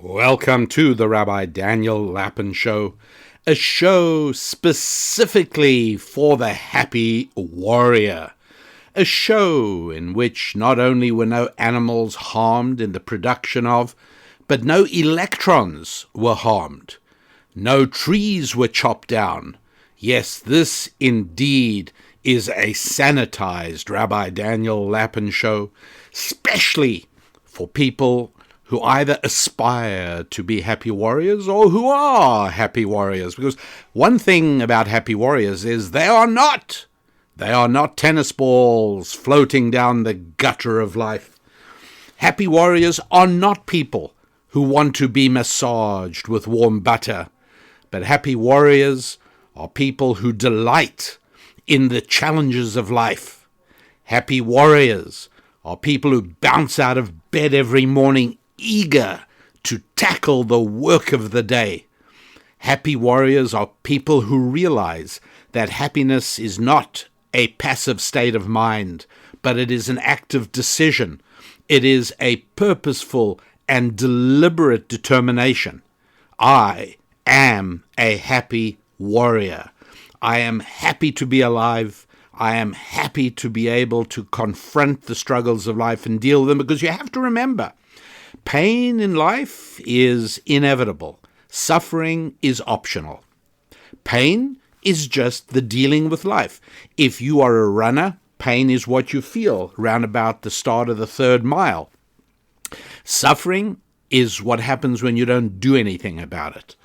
Welcome to the Rabbi Daniel Lapin Show, a show specifically for the happy warrior. A show in which not only were no animals harmed in the production of, but no electrons were harmed. No trees were chopped down. Yes, this indeed is a sanitized Rabbi Daniel Lapin Show, specially for people who either aspire to be happy warriors or who are happy warriors. Because one thing about happy warriors is they are not tennis balls floating down the gutter of life. Happy warriors are not people who want to be massaged with warm butter. But happy warriors are people who delight in the challenges of life. Happy warriors are people who bounce out of bed every morning eager to tackle the work of the day. Happy warriors are people who realize that happiness is not a passive state of mind, but it is an active decision. It is a purposeful and deliberate determination. I am a happy warrior. I am happy to be alive. I am happy to be able to confront the struggles of life and deal with them, because you have to remember, pain in life is inevitable. Suffering is optional. Pain is just the dealing with life. If you are a runner, pain is what you feel round about the start of the 3rd mile. Suffering is what happens when you don't do anything about it.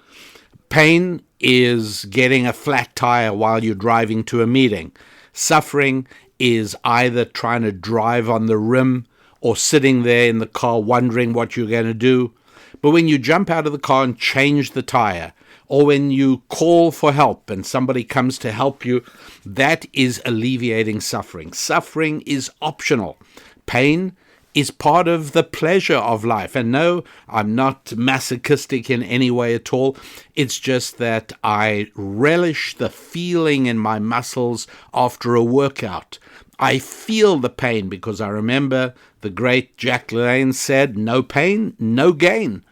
Pain is getting a flat tire while you're driving to a meeting. Suffering is either trying to drive on the rim or sitting there in the car wondering what you're going to do. But when you jump out of the car and change the tire, or when you call for help and somebody comes to help you, that is alleviating suffering. Suffering is optional. Pain is part of the pleasure of life. And no, I'm not masochistic in any way at all. It's just that I relish the feeling in my muscles after a workout. I feel the pain because I remember the great Jack LaLanne said, "No pain, no gain."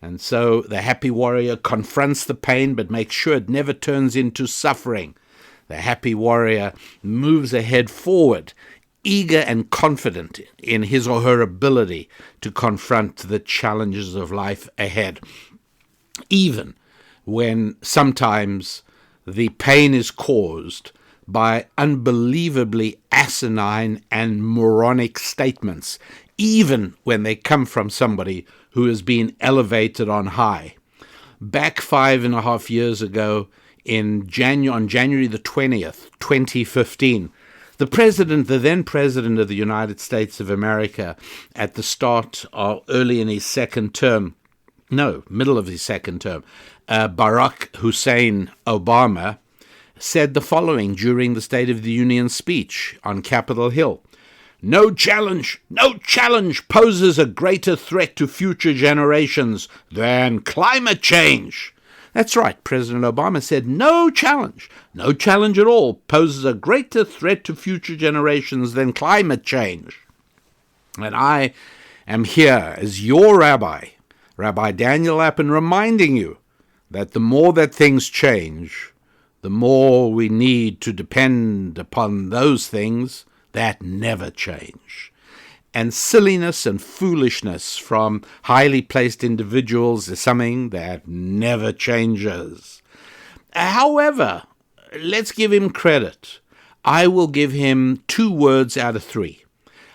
And so the happy warrior confronts the pain but makes sure it never turns into suffering. The happy warrior moves ahead forward, eager and confident in his or her ability to confront the challenges of life ahead, even when sometimes the pain is caused by unbelievably asinine and moronic statements, even when they come from somebody who has been elevated on high. Back 5.5 years ago, on January the 20th, 2015, the then president of the United States of America, at the start or early in his middle of his second term, Barack Hussein Obama, said the following during the State of the Union speech on Capitol Hill: No challenge poses a greater threat to future generations than climate change. That's right, President Obama said no challenge at all poses a greater threat to future generations than climate change. And I am here as your rabbi, Rabbi Daniel Lapin, reminding you that the more that things change, the more we need to depend upon those things that never change. And silliness and foolishness from highly placed individuals is something that never changes. However, let's give him credit. I will give him 2 words out of 3.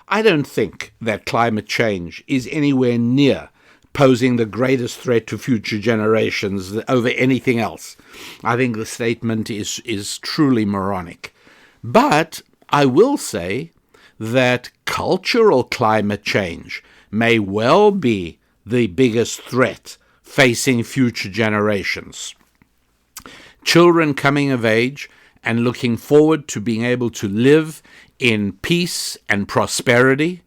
I don't think that climate change is anywhere near posing the greatest threat to future generations over anything else. I think the statement is truly moronic. But I will say that cultural climate change may well be the biggest threat facing future generations. Children coming of age and looking forward to being able to live in peace and prosperity,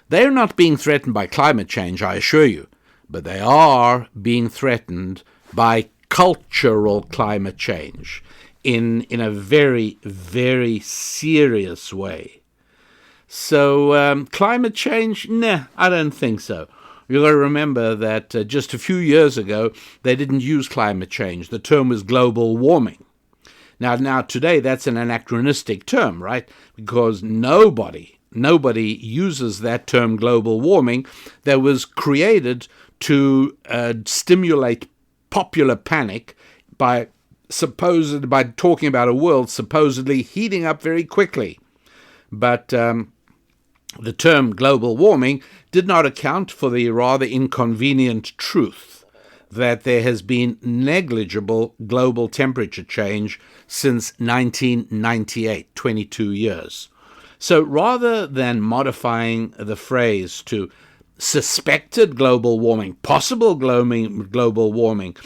they're not being threatened by climate change, I assure you, but they are being threatened by cultural climate change in a very, very serious way. So climate change, nah, I don't think so. You've got to remember that just a few years ago, they didn't use climate change. The term was global warming. Now today, that's an anachronistic term, right? Because nobody uses that term global warming that was created to stimulate popular panic by talking about a world supposedly heating up very quickly. But the term global warming did not account for the rather inconvenient truth that there has been negligible global temperature change since 1998, 22 years. So rather than modifying the phrase to suspected global warming, possible global warming,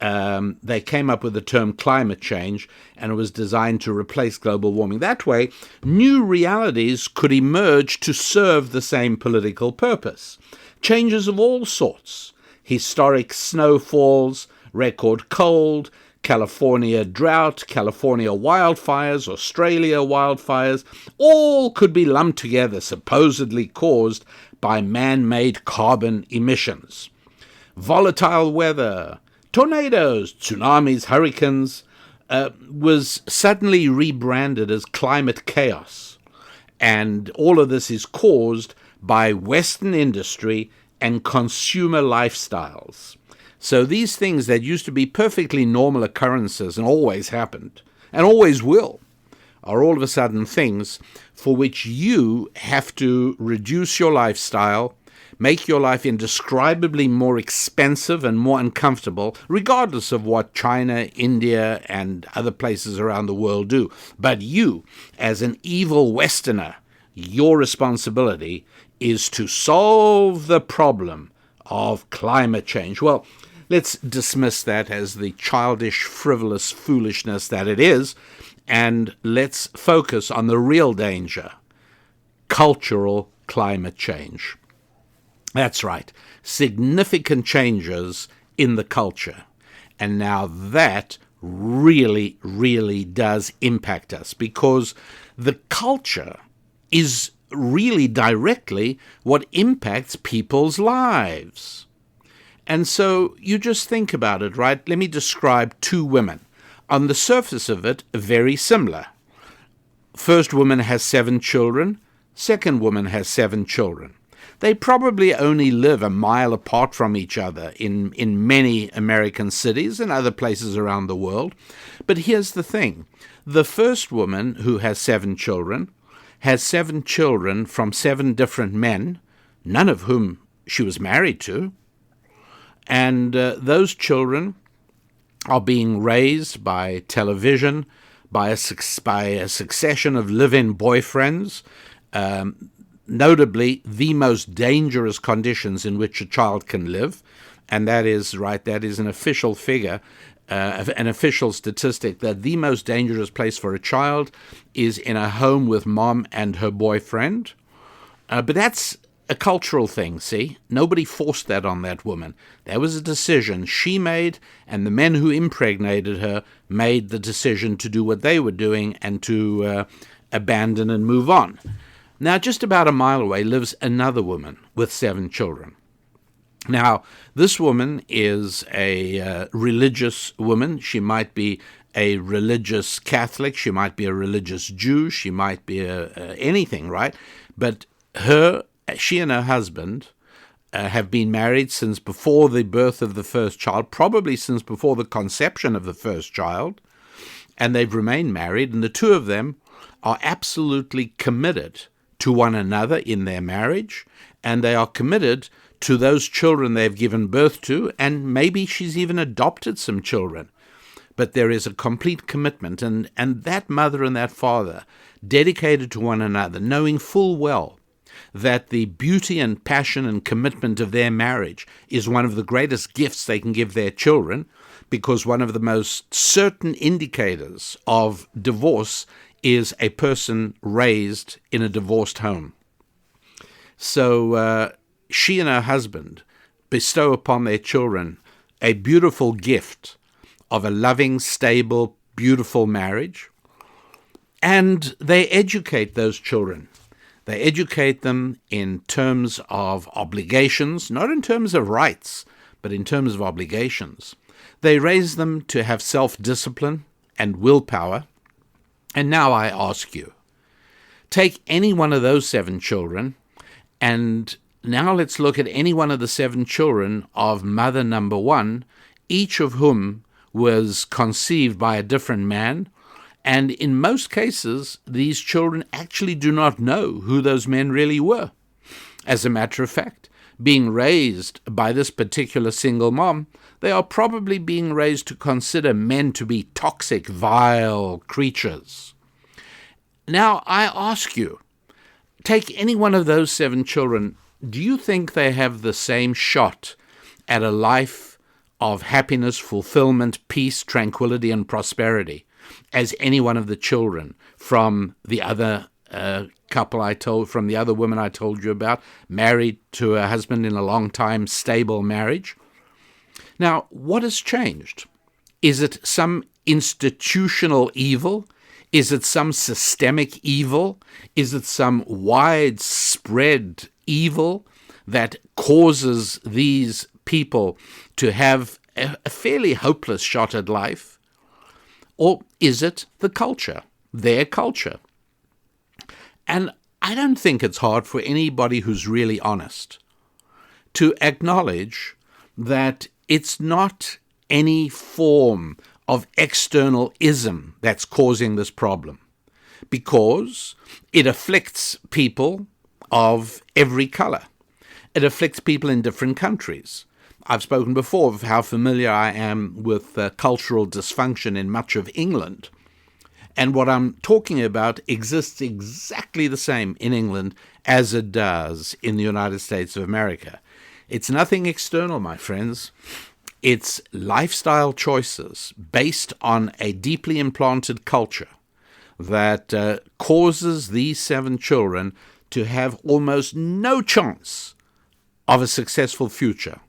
they came up with the term climate change, and it was designed to replace global warming. That way, new realities could emerge to serve the same political purpose. Changes of all sorts: historic snowfalls, record cold, California drought, California wildfires, Australia wildfires, all could be lumped together, supposedly caused by man-made carbon emissions. Volatile weather, tornadoes, tsunamis, hurricanes, was suddenly rebranded as climate chaos. And all of this is caused by Western industry and consumer lifestyles. So these things that used to be perfectly normal occurrences and always happened, and always will, are all of a sudden things for which you have to reduce your lifestyle, make your life indescribably more expensive and more uncomfortable, regardless of what China, India, and other places around the world do. But you, as an evil Westerner, your responsibility is to solve the problem of climate change. Well, let's dismiss that as the childish, frivolous foolishness that it is, and let's focus on the real danger: cultural climate change. That's right, significant changes in the culture. And now that really, really does impact us, because the culture is really directly what impacts people's lives. And so you just think about it, right? Let me describe two women. On the surface of it, very similar. First woman has 7 children. Second woman has 7 children. They probably only live a mile apart from each other in many American cities and other places around the world. But here's the thing. The first woman, who has 7 children, has 7 children from 7 different men, none of whom she was married to. And those children are being raised by television, by a succession of live-in boyfriends, notably the most dangerous conditions in which a child can live. And that is an official figure, an official statistic, that the most dangerous place for a child is in a home with mom and her boyfriend. But that's a cultural thing, see? Nobody forced that on that woman. That was a decision she made, and the men who impregnated her made the decision to do what they were doing and to abandon and move on. Now, just about a mile away lives another woman with 7 children. Now, this woman is a religious woman. She might be a religious Catholic. She might be a religious Jew. She might be anything, right? But she and her husband have been married since before the birth of the first child, probably since before the conception of the first child, and they've remained married, and the two of them are absolutely committed to one another in their marriage, and they are committed to those children they've given birth to, and maybe she's even adopted some children. But there is a complete commitment, and that mother and that father, dedicated to one another, knowing full well that the beauty and passion and commitment of their marriage is one of the greatest gifts they can give their children, because one of the most certain indicators of divorce is a person raised in a divorced home. So she and her husband bestow upon their children a beautiful gift of a loving, stable, beautiful marriage, and they educate those children. They educate them in terms of obligations, not in terms of rights, but in terms of obligations. They raise them to have self-discipline and willpower. And now I ask you, take any one of those 7 children, and now let's look at any one of the 7 children of mother number 1, each of whom was conceived by a different man. And in most cases, these children actually do not know who those men really were. As a matter of fact, being raised by this particular single mom, they are probably being raised to consider men to be toxic, vile creatures. Now, I ask you, take any one of those 7 children, do you think they have the same shot at a life of happiness, fulfillment, peace, tranquility, and prosperity as any one of the children from the other from the other woman I told you about, married to a husband in a long time, stable marriage? Now, what has changed? Is it some institutional evil? Is it some systemic evil? Is it some widespread evil that causes these people to have a fairly hopeless shot at life? Or is it the culture, their culture? And I don't think it's hard for anybody who's really honest to acknowledge that it's not any form of external ism that's causing this problem, because it afflicts people of every color. It afflicts people in different countries. I've spoken before of how familiar I am with cultural dysfunction in much of England. And what I'm talking about exists exactly the same in England as it does in the United States of America. It's nothing external, my friends. It's lifestyle choices based on a deeply implanted culture that causes these 7 children to have almost no chance of a successful future.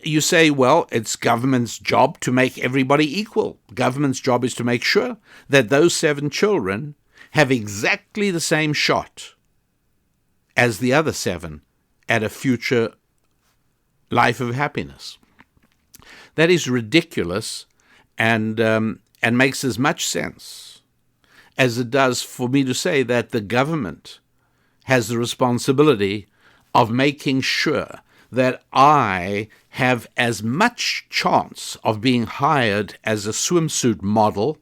You say, well, it's government's job to make everybody equal. Government's job is to make sure that those 7 children have exactly the same shot as the other 7 at a future life of happiness. That is ridiculous and makes as much sense as it does for me to say that the government has the responsibility of making sure that I have as much chance of being hired as a swimsuit model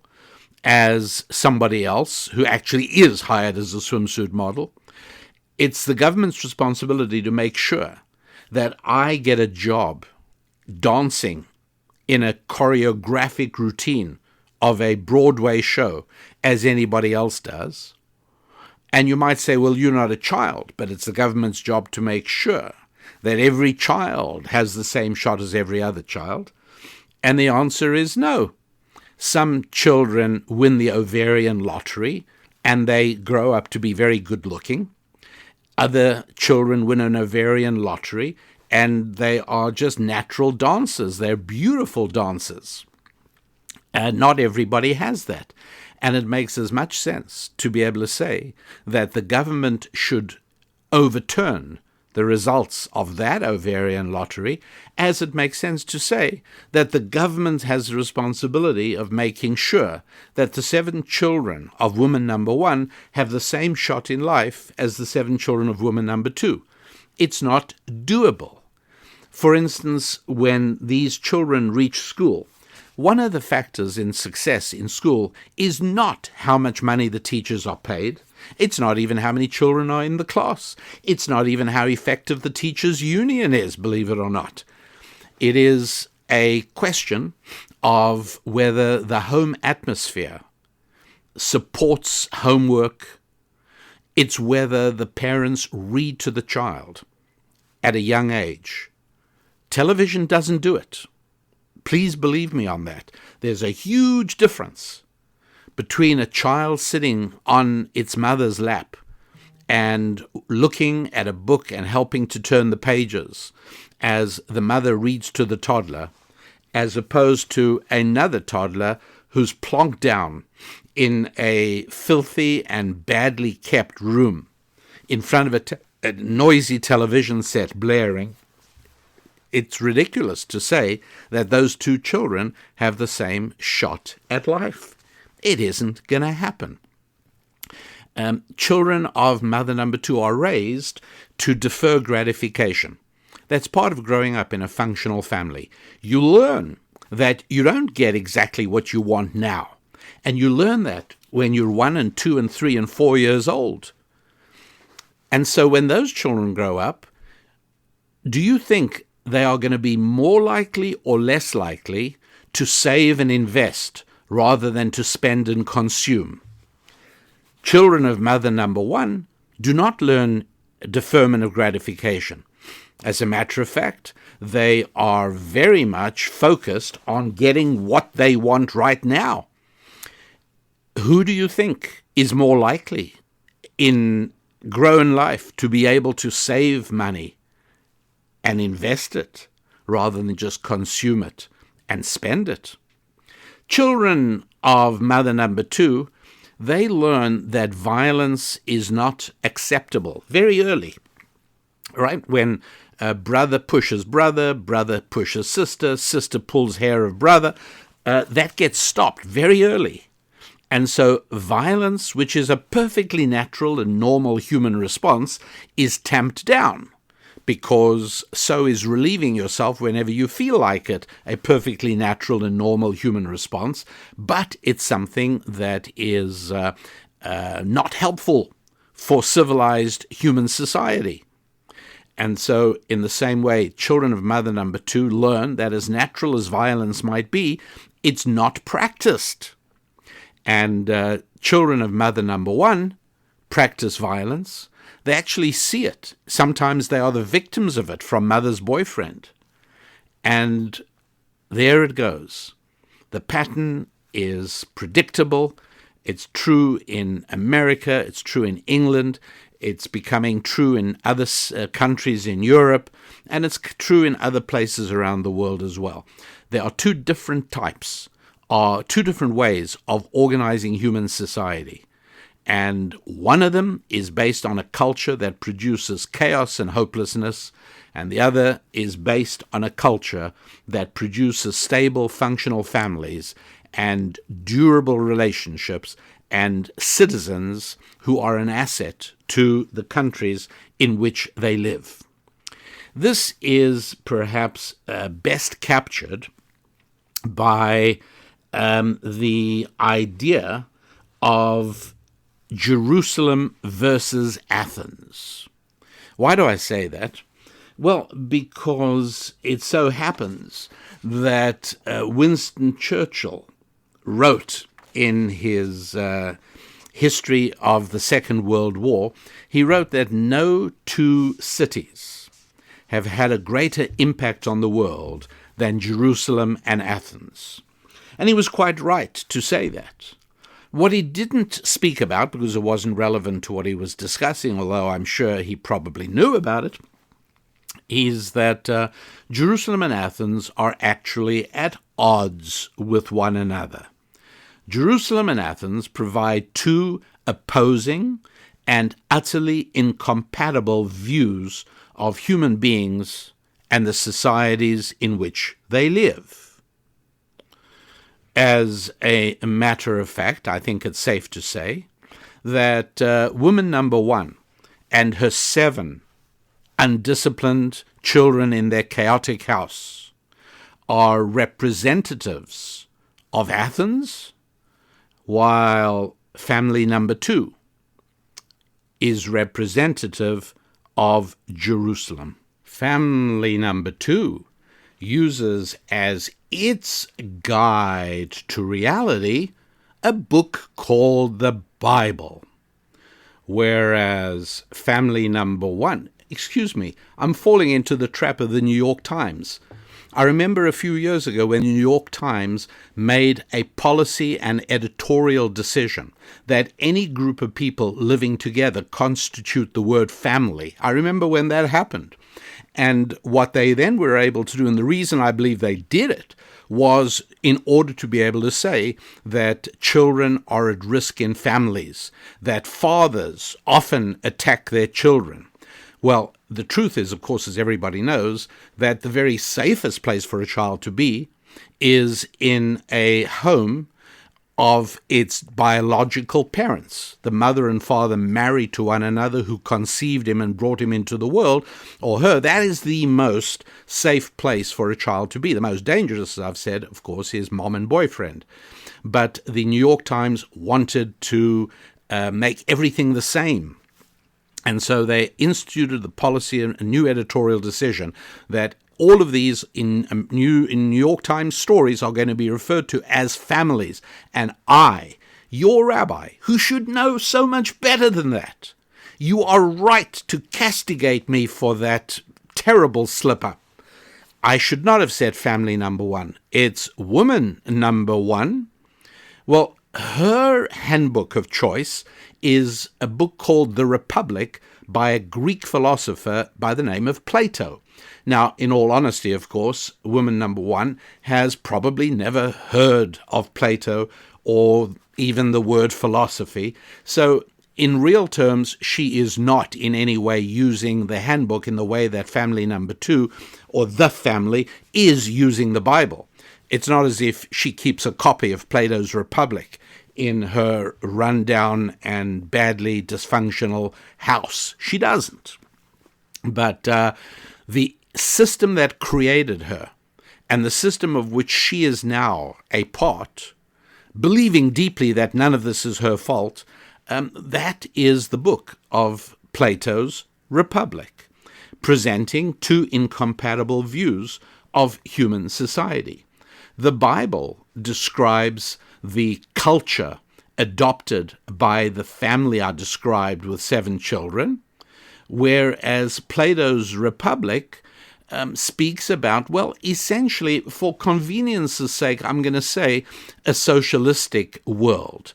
as somebody else who actually is hired as a swimsuit model. It's the government's responsibility to make sure that I get a job dancing in a choreographic routine of a Broadway show as anybody else does. And you might say, well, you're not a child, but it's the government's job to make sure that every child has the same shot as every other child. And the answer is no. Some children win the ovarian lottery and they grow up to be very good looking. Other children win an ovarian lottery and they are just natural dancers. They're beautiful dancers. And not everybody has that. And it makes as much sense to be able to say that the government should overturn the results of that ovarian lottery, as it makes sense to say that the government has the responsibility of making sure that the 7 children of woman number 1 have the same shot in life as the 7 children of woman number 2. It's not doable. For instance, when these children reach school, one of the factors in success in school is not how much money the teachers are paid. It's not even how many children are in the class. It's not even how effective the teachers' union is, believe it or not. It is a question of whether the home atmosphere supports homework. It's whether the parents read to the child at a young age. Television doesn't do it. Please believe me on that. There's a huge difference between a child sitting on its mother's lap and looking at a book and helping to turn the pages as the mother reads to the toddler, as opposed to another toddler who's plonked down in a filthy and badly kept room in front of a noisy television set blaring, it's ridiculous to say that those two children have the same shot at life. It isn't going to happen. Children of mother number two are raised to defer gratification. That's part of growing up in a functional family. You learn that you don't get exactly what you want now. And you learn that when you're 1 and 2 and 3 and 4 years old. And so when those children grow up, do you think they are going to be more likely or less likely to save and invest rather than to spend and consume? Children of mother number one do not learn deferment of gratification. As a matter of fact, they are very much focused on getting what they want right now. Who do you think is more likely in grown life to be able to save money and invest it rather than just consume it and spend it? Children of mother number two, they learn that violence is not acceptable very early, right? When brother pushes brother, brother pushes sister, sister pulls hair of brother, that gets stopped very early. And so violence, which is a perfectly natural and normal human response, is tamped down, because so is relieving yourself whenever you feel like it, a perfectly natural and normal human response, but it's something that is not helpful for civilized human society. And so in the same way, children of mother number two learn that as natural as violence might be, it's not practiced. And children of mother number one practice violence. They actually see it. Sometimes they are the victims of it from mother's boyfriend. And there it goes. The pattern is predictable. It's true in America. It's true in England. It's becoming true in other countries in Europe. And it's true in other places around the world as well. There are two different ways of organizing human society. And one of them is based on a culture that produces chaos and hopelessness, and the other is based on a culture that produces stable, functional families and durable relationships and citizens who are an asset to the countries in which they live. This is perhaps best captured by the idea of Jerusalem versus Athens. Why do I say that? Well, because it so happens that Winston Churchill wrote in his history of the Second World War, he wrote that no two cities have had a greater impact on the world than Jerusalem and Athens. And he was quite right to say that. What he didn't speak about, because it wasn't relevant to what he was discussing, although I'm sure he probably knew about it, is that Jerusalem and Athens are actually at odds with one another. Jerusalem and Athens provide two opposing and utterly incompatible views of human beings and the societies in which they live. As a matter of fact, I think it's safe to say that woman number one and her 7 undisciplined children in their chaotic house are representatives of Athens, while family number 2 is representative of Jerusalem. Family number 2 uses as its guide to reality a book called the Bible, whereas family number 1, I'm falling into the trap of the New York Times. I remember a few years ago when the New York Times made a policy and editorial decision that any group of people living together constitute the word family. I remember when that happened. And what they then were able to do, and the reason I believe they did it, was in order to be able to say that children are at risk in families, that fathers often attack their children. Well, the truth is, of course, as everybody knows, that the very safest place for a child to be is in a home of its biological parents, the mother and father married to one another who conceived him and brought him into the world, or her. That is the most safe place for a child to be. The most dangerous, as I've said, of course, is mom and boyfriend. But the New York Times wanted to make everything the same. And so they instituted the policy, a new editorial decision, that all of these in New York Times stories are going to be referred to as families. And I, your rabbi, who should know so much better than that, you are right to castigate me for that terrible slip-up. I should not have said family number one. It's woman number one. Well, her handbook of choice is a book called The Republic by a Greek philosopher by the name of Plato. Now, in all honesty, of course, woman number one has probably never heard of Plato or even the word philosophy. So in real terms, she is not in any way using the handbook in the way that family number two or the family is using the Bible. It's not as if she keeps a copy of Plato's Republic in her rundown and badly dysfunctional house. She doesn't. But the system that created her and the system of which she is now a part, believing deeply that none of this is her fault, that is the book of Plato's Republic, presenting two incompatible views of human society. The Bible describes the culture adopted by the family I described with 7 children, whereas Plato's Republic speaks about, well, essentially, for convenience's sake, I'm going to say a socialistic world,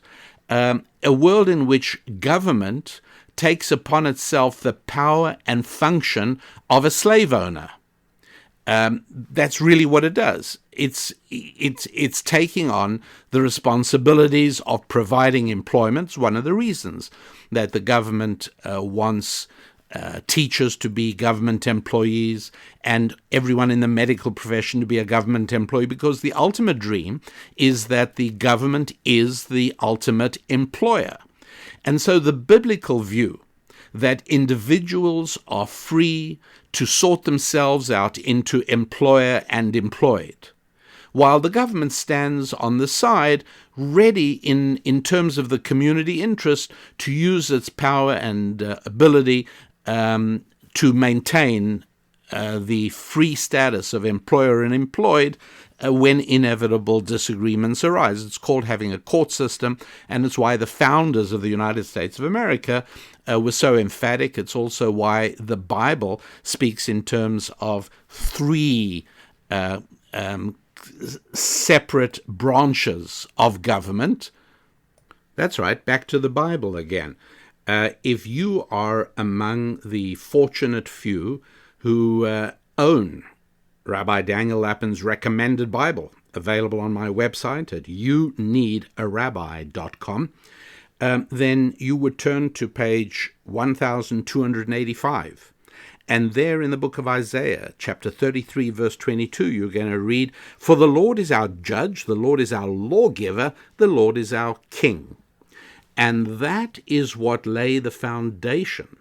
a world in which government takes upon itself the power and function of a slave owner. That's really what it does. It's taking on the responsibilities of providing employment. It's one of the reasons that the government wants teachers to be government employees and everyone in the medical profession to be a government employee, because the ultimate dream is that the government is the ultimate employer. And so the biblical view that individuals are free to sort themselves out into employer and employed, while the government stands on the side, ready in terms of the community interest to use its power and ability to maintain the free status of employer and employed when inevitable disagreements arise. It's called having a court system, and it's why the founders of the United States of America were so emphatic. It's also why the Bible speaks in terms of 3 separate branches of government. That's right, back to the Bible again. If you are among the fortunate few who own Rabbi Daniel Lapin's recommended Bible, available on my website at youneedarabbi.com, then you would turn to page 1285. And there in the book of Isaiah, chapter 33, verse 22, you're going to read, "For the Lord is our judge, the Lord is our lawgiver, the Lord is our king." And that is what lay the foundation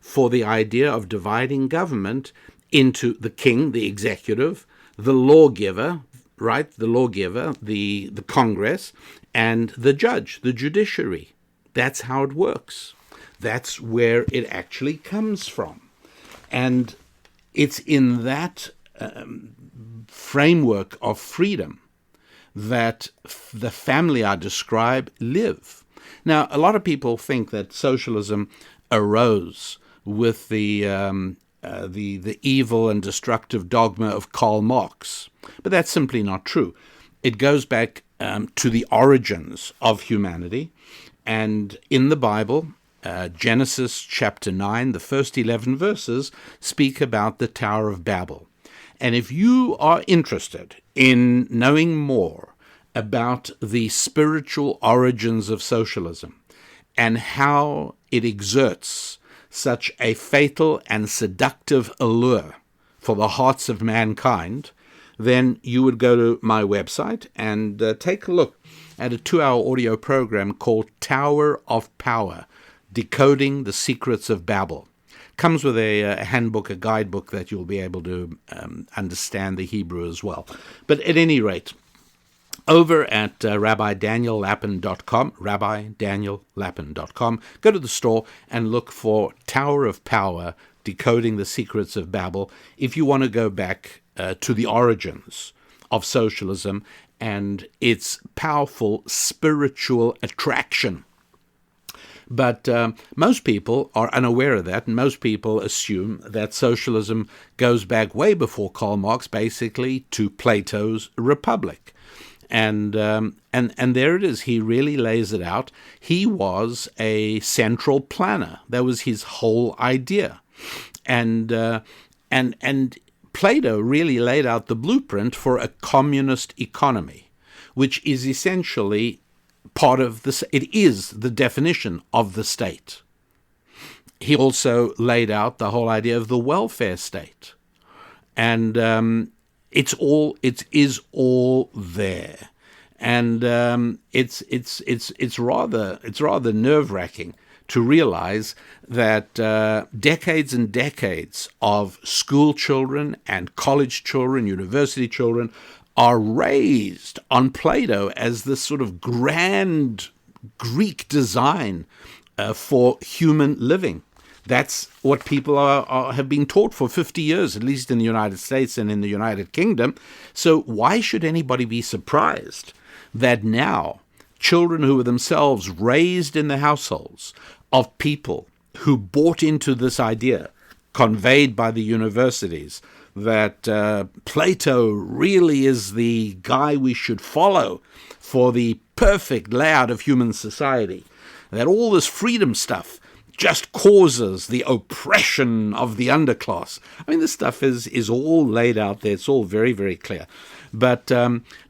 for the idea of dividing government into the king, the executive, the lawgiver, right, the lawgiver, the Congress, and the judge, the judiciary. That's how it works. That's where it actually comes from. And it's in that framework of freedom that the family I describe live. Now, a lot of people think that socialism arose with the evil and destructive dogma of Karl Marx, but that's simply not true. It goes back to the origins of humanity, and in the Bible, Genesis chapter 9, the first 11 verses speak about the Tower of Babel. And if you are interested in knowing more about the spiritual origins of socialism and how it exerts such a fatal and seductive allure for the hearts of mankind, then you would go to my website and take a look at a 2-hour audio program called Tower of Power, Decoding the Secrets of Babel. Comes with a handbook, a guidebook that you'll be able to understand the Hebrew as well. But at any rate, over at RabbiDanielLappin.com, RabbiDanielLappin.com, go to the store and look for Tower of Power, Decoding the Secrets of Babel, if you want to go back to the origins of socialism and its powerful spiritual attraction. But most people are unaware of that, and most people assume that socialism goes back way before Karl Marx, basically to Plato's Republic. And there it is. He really lays it out. He was a central planner. That was his whole idea. And Plato really laid out the blueprint for a communist economy, which is essentially part of this. It is the definition of the state. He also laid out the whole idea of the welfare state, and it is all there, and it's rather nerve-wracking to realize that decades and decades of school children and college children, university children, are raised on Plato as this sort of grand Greek design for human living. That's what people have been taught for 50 years, at least in the United States and in the United Kingdom. So why should anybody be surprised that now children who were themselves raised in the households of people who bought into this idea, conveyed by the universities, that Plato really is the guy we should follow for the perfect layout of human society, that all this freedom stuff just causes the oppression of the underclass. I mean, this stuff is all laid out there. It's all very, very clear. But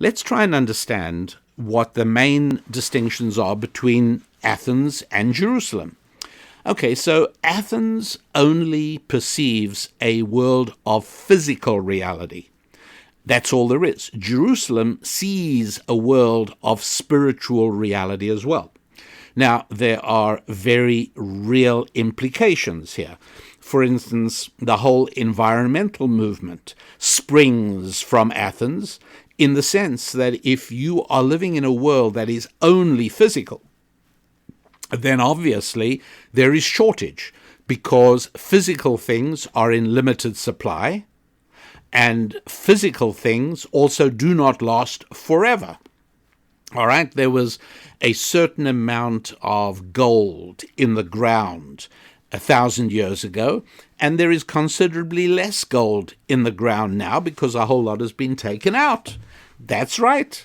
let's try and understand what the main distinctions are between Athens and Jerusalem. Okay, so Athens only perceives a world of physical reality. That's all there is. Jerusalem sees a world of spiritual reality as well. Now, there are very real implications here. For instance, the whole environmental movement springs from Athens in the sense that if you are living in a world that is only physical, then obviously there is shortage because physical things are in limited supply and physical things also do not last forever. All right, there was a certain amount of gold in the ground 1,000 years ago, and there is considerably less gold in the ground now because a whole lot has been taken out. That's right.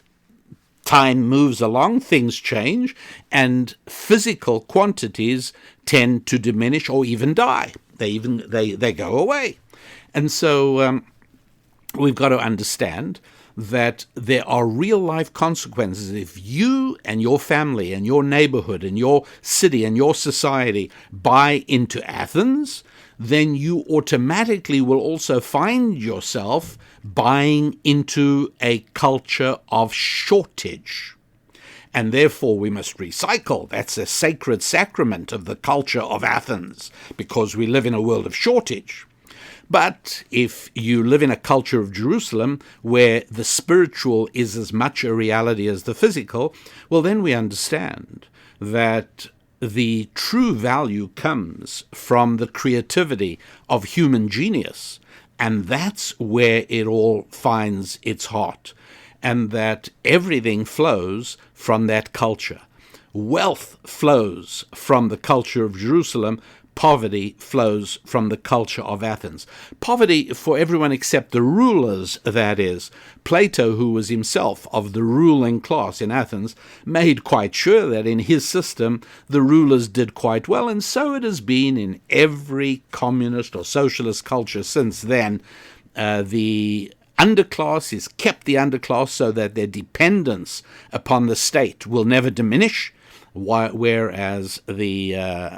Time moves along, things change, and physical quantities tend to diminish or even die. They go away. And so we've got to understand that there are real-life consequences. If you and your family and your neighborhood and your city and your society buy into Athens, then you automatically will also find yourself buying into a culture of shortage. And therefore we must recycle. That's a sacred sacrament of the culture of Athens, because we live in a world of shortage. But if you live in a culture of Jerusalem where the spiritual is as much a reality as the physical, well, then we understand that the true value comes from the creativity of human genius, and that's where it all finds its heart, and that everything flows from that culture. Wealth flows from the culture of Jerusalem. poverty flows from the culture of Athens. Poverty for everyone except the rulers, that is. Plato, who was himself of the ruling class in Athens, made quite sure that in his system the rulers did quite well, and so it has been in every communist or socialist culture since then. The underclass is kept the underclass so that their dependence upon the state will never diminish, whereas the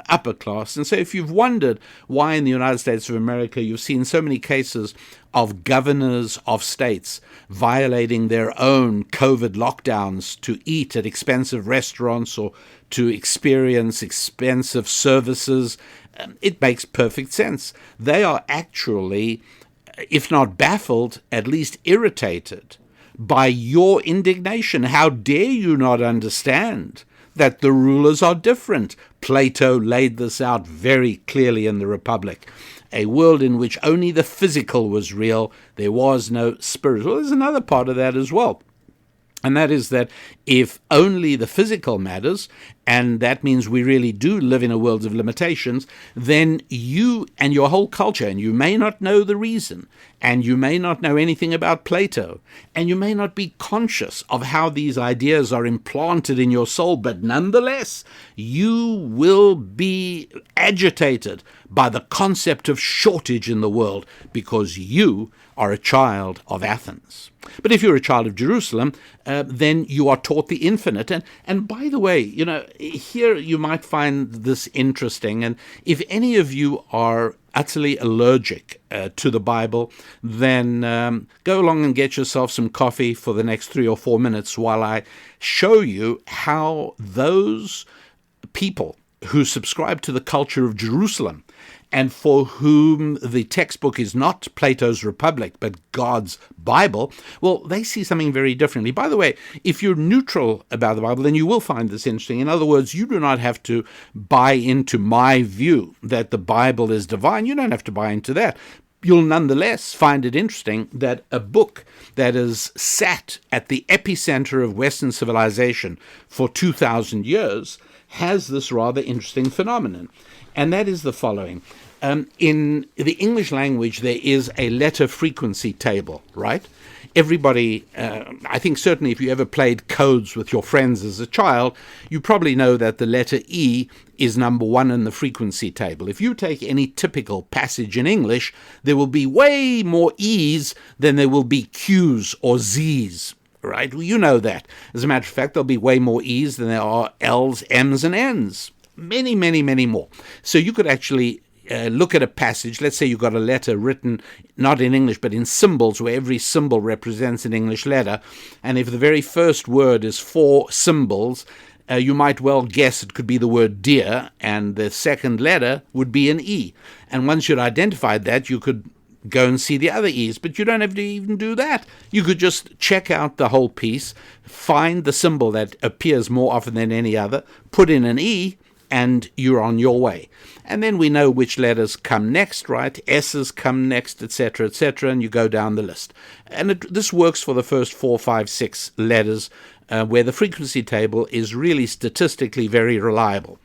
upper class. And so if you've wondered why in the United States of America you've seen so many cases of governors of states violating their own COVID lockdowns to eat at expensive restaurants or to experience expensive services, it makes perfect sense. They are actually, if not baffled, at least irritated by your indignation. How dare you not understand that the rulers are different? Plato laid this out very clearly in the Republic. A world in which only the physical was real, there was no spiritual. There's another part of that as well. And that is that if only the physical matters, and that means we really do live in a world of limitations, then you and your whole culture, and you may not know the reason, and you may not know anything about Plato, and you may not be conscious of how these ideas are implanted in your soul, but nonetheless, you will be agitated by the concept of shortage in the world because you are a child of Athens. But if you're a child of Jerusalem, then you are taught the infinite. And by the way, here you might find this interesting. And if any of you are utterly allergic to the Bible, then go along and get yourself some coffee for the next 3 or 4 minutes while I show you how those people who subscribe to the culture of Jerusalem and for whom the textbook is not Plato's Republic, but God's Bible, well, they see something very differently. By the way, if you're neutral about the Bible, then you will find this interesting. In other words, you do not have to buy into my view that the Bible is divine. You don't have to buy into that. You'll nonetheless find it interesting that a book that has sat at the epicenter of Western civilization for 2,000 years has this rather interesting phenomenon. And that is the following. In the English language, there is a letter frequency table, right? Everybody, I think certainly if you ever played codes with your friends as a child, you probably know that the letter E is number 1 in the frequency table. If you take any typical passage in English, there will be way more E's than there will be Q's or Z's. Right? Well, you know that. As a matter of fact, there'll be way more E's than there are L's, M's, and N's. Many, many, many more. So you could actually look at a passage. Let's say you've got a letter written not in English, but in symbols, where every symbol represents an English letter. And if the very first word is 4 symbols, you might well guess it could be the word dear, and the second letter would be an E. And once you'd identified that, you could go and see the other E's, but you don't have to even do that. You could just check out the whole piece, find the symbol that appears more often than any other, put in an E, and you're on your way. And then we know which letters come next, right? S's come next, etc., and you go down the list. And this works for the first 4, 5, 6 letters, where the frequency table is really statistically very reliable.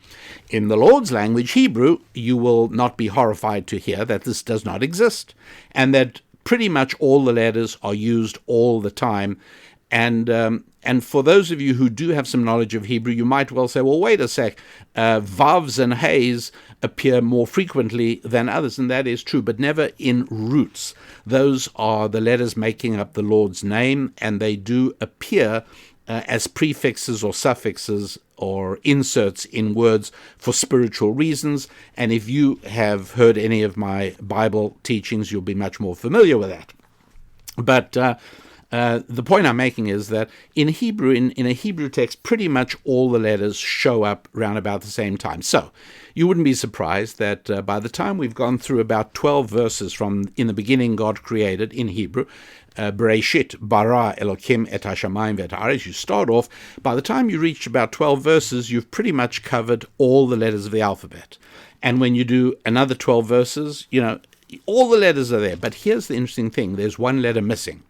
In the Lord's language, Hebrew, you will not be horrified to hear that this does not exist, and that pretty much all the letters are used all the time. And for those of you who do have some knowledge of Hebrew, you might well say, well, wait a sec, vavs and hays appear more frequently than others, and that is true, but never in roots. Those are the letters making up the Lord's name, and they do appear as prefixes or suffixes or inserts in words for spiritual reasons. And if you have heard any of my Bible teachings, you'll be much more familiar with that. But the point I'm making is that in Hebrew, in a Hebrew text, pretty much all the letters show up around about the same time. So you wouldn't be surprised that by the time we've gone through about 12 verses from in the beginning God created in Hebrew, Bereshit bara Elokim et hashamayim ve'et haaretz, you start off, by the time you reach about 12 verses, you've pretty much covered all the letters of the alphabet. And when you do another 12 verses, all the letters are there. But here's the interesting thing. There's one letter missing.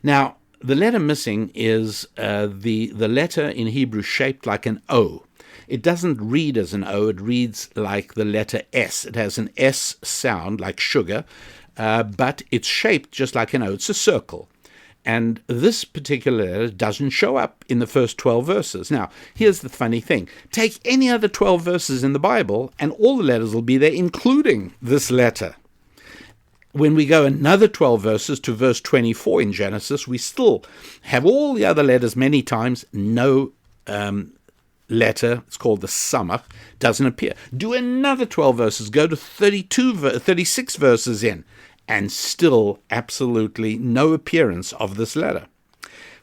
Now, the letter missing is the letter in Hebrew shaped like an O. It doesn't read as an O, it reads like the letter S. It has an S sound, like sugar, but it's shaped just like an O. It's a circle. And this particular letter doesn't show up in the first 12 verses. Now, here's the funny thing. Take any other 12 verses in the Bible, and all the letters will be there, including this letter. When we go another 12 verses to verse 24 in Genesis, we still have all the other letters many times. No letter, it's called the samach, doesn't appear. Do another 12 verses, go to 36 verses in, and still absolutely no appearance of this letter.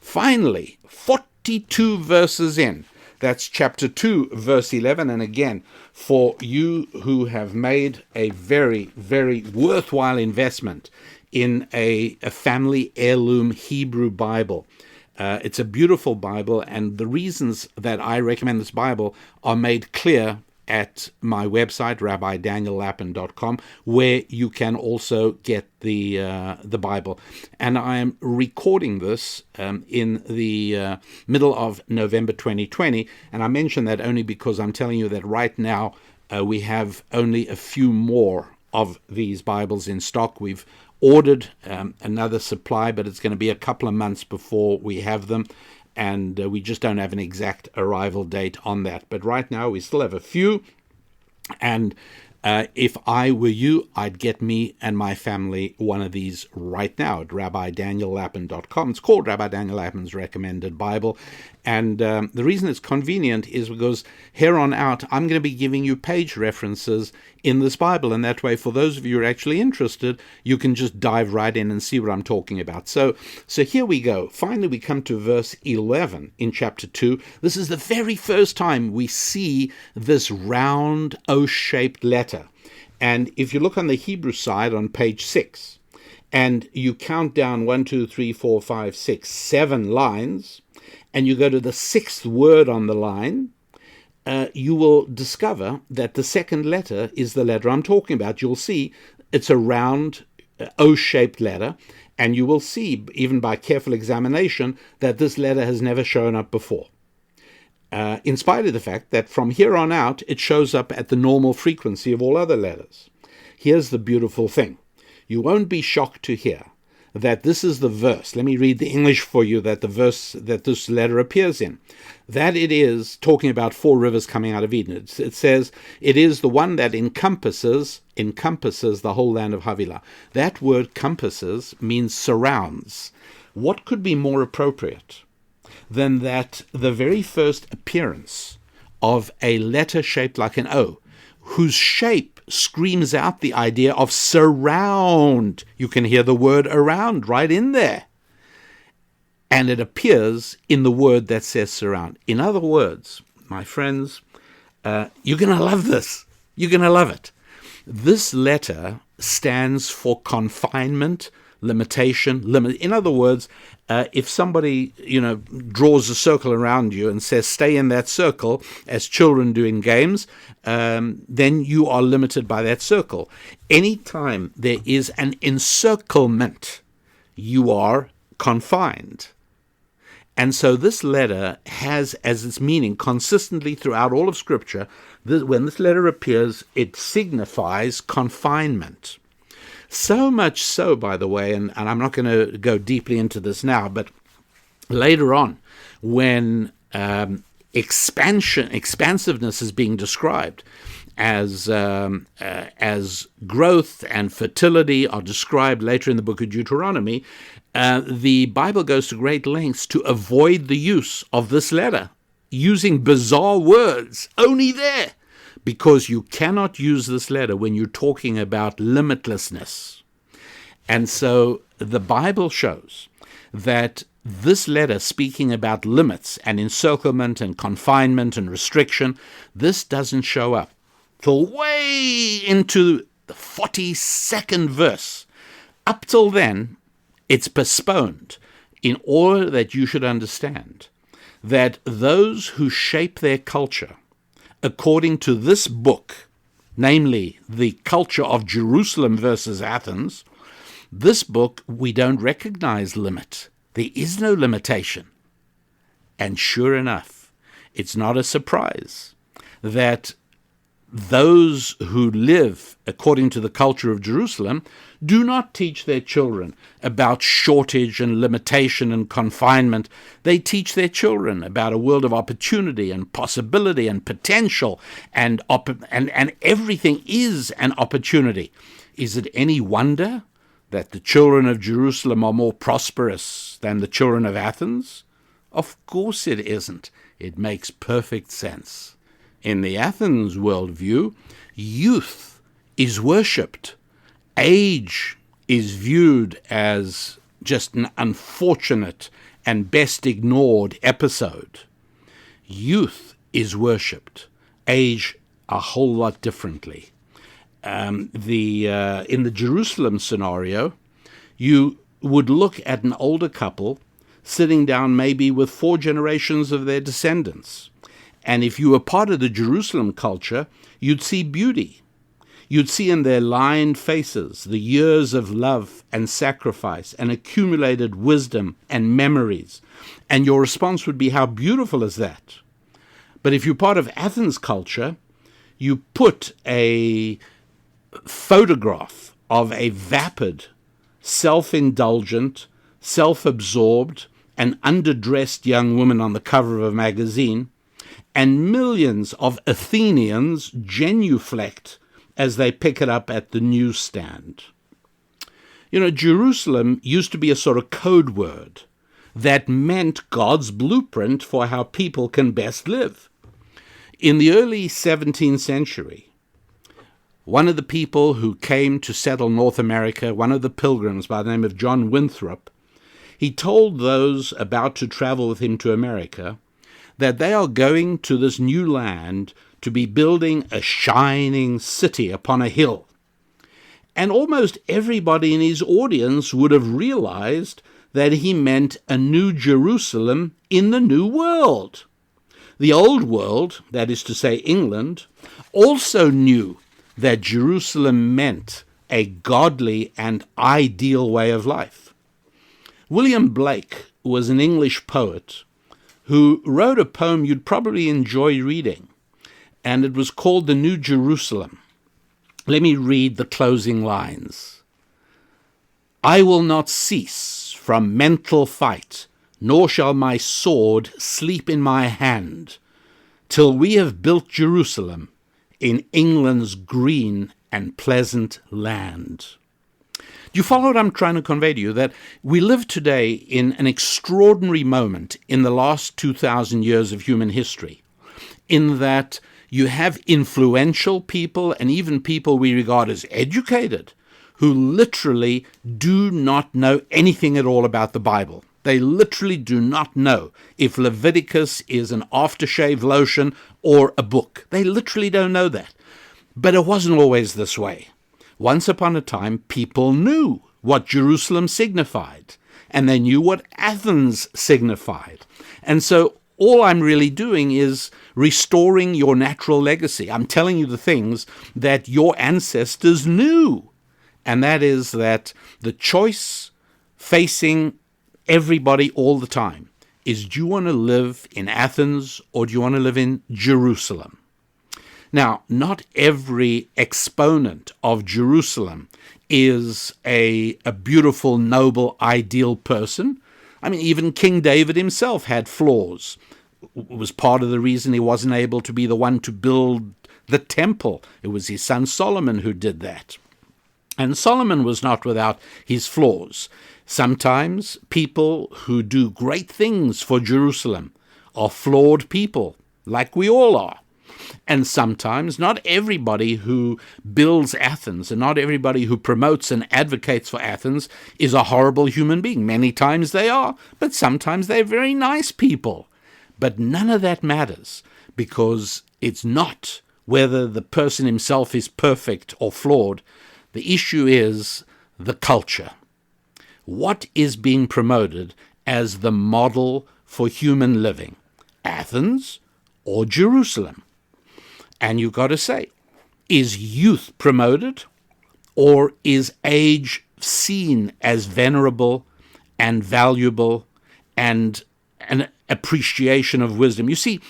Finally, 42 verses in, that's chapter 2, verse 11, and again, for you who have made a very, very worthwhile investment in a family heirloom Hebrew Bible. It's a beautiful Bible, and the reasons that I recommend this Bible are made clear at my website, rabbidaniellapin.com, where you can also get the Bible. And I am recording this in the middle of November 2020, and I mention that only because I'm telling you that right now we have only a few more of these Bibles in stock. We've ordered another supply, but it's going to be a couple of months before we have them, and we just don't have an exact arrival date on that. But right now we still have a few, and if I were you, I'd get me and my family one of these right now at rabbidaniellapin.com. It's called Rabbi Daniel Lapin's Recommended Bible, and the reason it's convenient is because here on out I'm going to be giving you page references in this Bible, and that way, for those of you who are actually interested, you can just dive right in and see what I'm talking about. So here we go. Finally, we come to verse 11 in chapter 2. This is the very first time we see this round O-shaped letter. And if you look on the Hebrew side on page 6, and you count down 1, 2, 3, 4, 5, 6, 7 lines, and you go to the sixth word on the line, you will discover that the second letter is the letter I'm talking about. You'll see it's a round O-shaped letter, and you will see, even by careful examination, that this letter has never shown up before. In spite of the fact that from here on out, it shows up at the normal frequency of all other letters. Here's the beautiful thing. You won't be shocked to hear that this is the verse. Let me read the English for you that the verse that this letter appears in. That it is talking about 4 rivers coming out of Eden. It says it is the one that encompasses the whole land of Havilah. That word compasses means surrounds. What could be more appropriate than that the very first appearance of a letter shaped like an O, whose shape screams out the idea of surround. You can hear the word around right in there. And it appears in the word that says surround. In other words, my friends, you're going to love this. You're going to love it. This letter stands for confinement, limitation, limit. In other words, if somebody, draws a circle around you and says, stay in that circle, as children do in games, then you are limited by that circle. Anytime there is an encirclement, you are confined. And so this letter has as its meaning consistently throughout all of Scripture, when this letter appears, it signifies confinement. So much so, by the way, and I'm not going to go deeply into this now, but later on, when expansiveness is being described as growth and fertility are described later in the book of Deuteronomy, the Bible goes to great lengths to avoid the use of this letter, using bizarre words only there, because you cannot use this letter when you're talking about limitlessness. And so the Bible shows that this letter, speaking about limits and encirclement and confinement and restriction, this doesn't show up till way into the 42nd verse. Up till then, it's postponed in order that you should understand that those who shape their culture according to this book, namely the culture of Jerusalem versus Athens, this book, we don't recognize limit. There is no limitation. And sure enough, it's not a surprise that those who live according to the culture of Jerusalem do not teach their children about shortage and limitation and confinement. They teach their children about a world of opportunity and possibility and potential, and everything is an opportunity. Is it any wonder that the children of Jerusalem are more prosperous than the children of Athens? Of course it isn't. It makes perfect sense. In the Athens worldview, youth is worshipped. Age is viewed as just an unfortunate and best ignored episode. Youth is worshipped. Age a whole lot differently. In the Jerusalem scenario, you would look at an older couple sitting down maybe with 4 generations of their descendants. And if you were part of the Jerusalem culture, you'd see beauty. You'd see in their lined faces the years of love and sacrifice and accumulated wisdom and memories. And your response would be, how beautiful is that? But if you're part of Athens culture, you put a photograph of a vapid, self-indulgent, self-absorbed, and underdressed young woman on the cover of a magazine, and millions of Athenians genuflect as they pick it up at the newsstand. You know, Jerusalem used to be a sort of code word that meant God's blueprint for how people can best live. In the early 17th century, one of the people who came to settle North America, one of the pilgrims by the name of John Winthrop, he told those about to travel with him to America that they are going to this new land to be building a shining city upon a hill. And almost everybody in his audience would have realized that he meant a new Jerusalem in the new world. The old world, that is to say England, also knew that Jerusalem meant a godly and ideal way of life. William Blake was an English poet who wrote a poem you'd probably enjoy reading, and it was called The New Jerusalem. Let me read the closing lines. I will not cease from mental fight, nor shall my sword sleep in my hand, till we have built Jerusalem in England's green and pleasant land. Do you follow what I'm trying to convey to you? That we live today in an extraordinary moment in the last 2,000 years of human history, in that you have influential people and even people we regard as educated who literally do not know anything at all about the Bible. They literally do not know if Leviticus is an aftershave lotion or a book. They literally don't know that. But it wasn't always this way. Once upon a time, people knew what Jerusalem signified, and they knew what Athens signified. And so all I'm really doing is restoring your natural legacy. I'm telling you the things that your ancestors knew, and that is that the choice facing everybody all the time is, do you want to live in Athens or do you want to live in Jerusalem? Now, not every exponent of Jerusalem is a beautiful, noble, ideal person. I mean, even King David himself had flaws. It was part of the reason he wasn't able to be the one to build the temple. It was his son Solomon who did that. And Solomon was not without his flaws. Sometimes people who do great things for Jerusalem are flawed people, like we all are. And sometimes not everybody who builds Athens and not everybody who promotes and advocates for Athens is a horrible human being. Many times they are, but sometimes they're very nice people. But none of that matters, because it's not whether the person himself is perfect or flawed. The issue is the culture. What is being promoted as the model for human living? Athens or Jerusalem? And you've got to say, is youth promoted, or is age seen as venerable and valuable and an appreciation of wisdom? You see,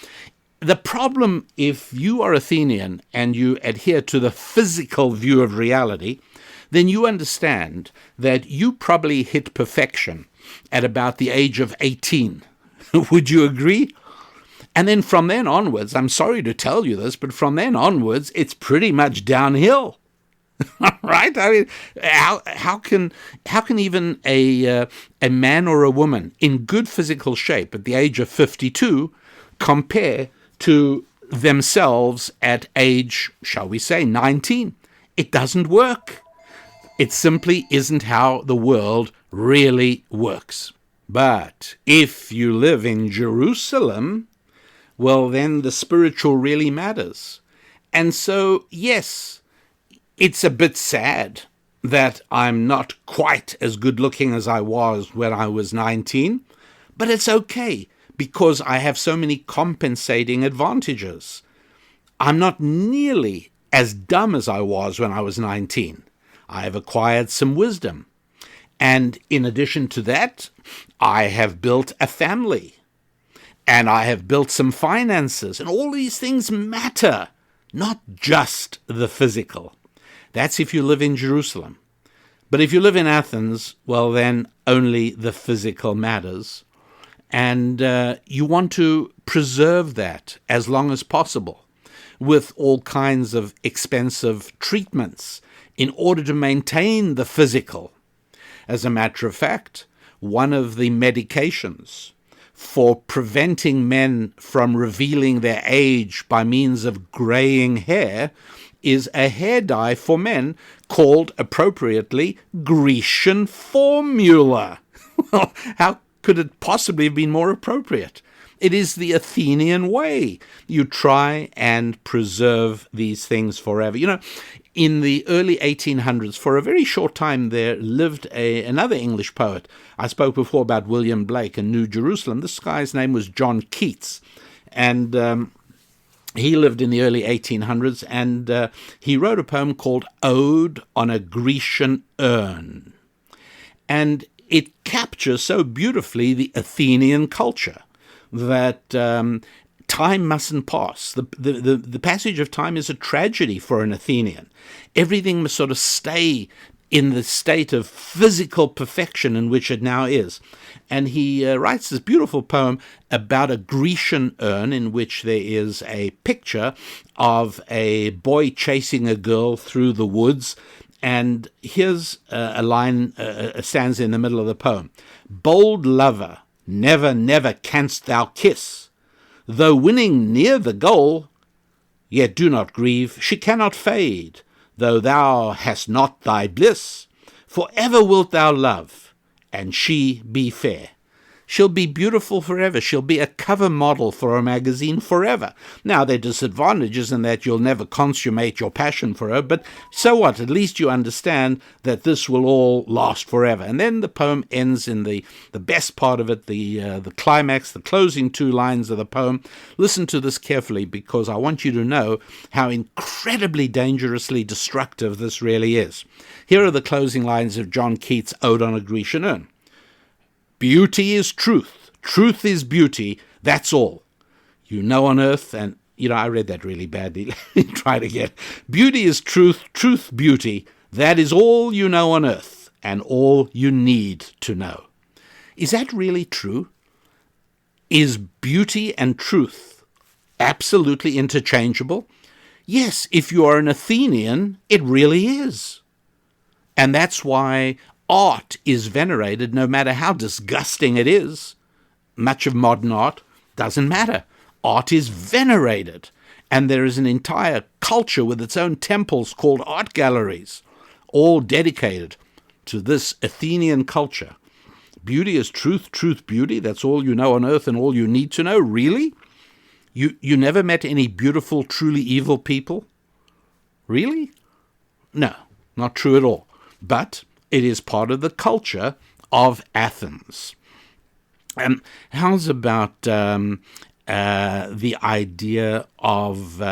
The problem, if you are Athenian and you adhere to the physical view of reality, then you understand that you probably hit perfection at about the age of 18. Would you agree? And then from then onwards, I'm sorry to tell you this, but from then onwards, it's pretty much downhill. Right? I mean, how can even a man or a woman in good physical shape at the age of 52 compare to themselves at age, shall we say, 19? It doesn't work. It simply isn't how the world really works. But if you live in Jerusalem, well, then the spiritual really matters. And so, yes, it's a bit sad that I'm not quite as good looking as I was when I was 19, but it's okay because I have so many compensating advantages. I'm not nearly as dumb as I was when I was 19. I have acquired some wisdom. And in addition to that, I have built a family. And I have built some finances. And all these things matter, not just the physical. That's if you live in Jerusalem. But if you live in Athens, well, then only the physical matters. And you want to preserve that as long as possible with all kinds of expensive treatments in order to maintain the physical. As a matter of fact, one of the medications for preventing men from revealing their age by means of graying hair is a hair dye for men called, appropriately, Grecian formula. Well, how could it possibly have been more appropriate? It is the Athenian way. You try and preserve these things forever. You know, in the early 1800s, for a very short time, there lived another English poet. I spoke before about William Blake and New Jerusalem. This guy's name was John Keats. And he lived in the early 1800s, and he wrote a poem called Ode on a Grecian Urn. And it captures so beautifully the Athenian culture that time mustn't pass. The passage of time is a tragedy for an Athenian. Everything must sort of stay in the state of physical perfection in which it now is. And he writes this beautiful poem about a Grecian urn in which there is a picture of a boy chasing a girl through the woods. And here's a line stands in the middle of the poem. Bold lover, never, never canst thou kiss. Though winning near the goal, yet do not grieve, she cannot fade. Though thou hast not thy bliss, for ever wilt thou love, and she be fair. She'll be beautiful forever. She'll be a cover model for a magazine forever. Now, there are disadvantages in that you'll never consummate your passion for her, but so what? At least you understand that this will all last forever. And then the poem ends in the best part of it, the climax, the closing two lines of the poem. Listen to this carefully, because I want you to know how incredibly dangerously destructive this really is. Here are the closing lines of John Keats' Ode on a Grecian Urn. Beauty is truth. Truth is beauty. That's all. You know on earth, and, I read that really badly. Let me try it again. Beauty is truth. Truth, beauty. That is all you know on earth, and all you need to know. Is that really true? Is beauty and truth absolutely interchangeable? Yes, if you are an Athenian, it really is. And that's why art is venerated, no matter how disgusting it is. Much of modern art doesn't matter. Art is venerated. And there is an entire culture with its own temples called art galleries, all dedicated to this Athenian culture. Beauty is truth, truth, beauty. That's all you know on earth and all you need to know. Really? You never met any beautiful, truly evil people? Really? No, not true at all. But it is part of the culture of Athens. How's about the idea of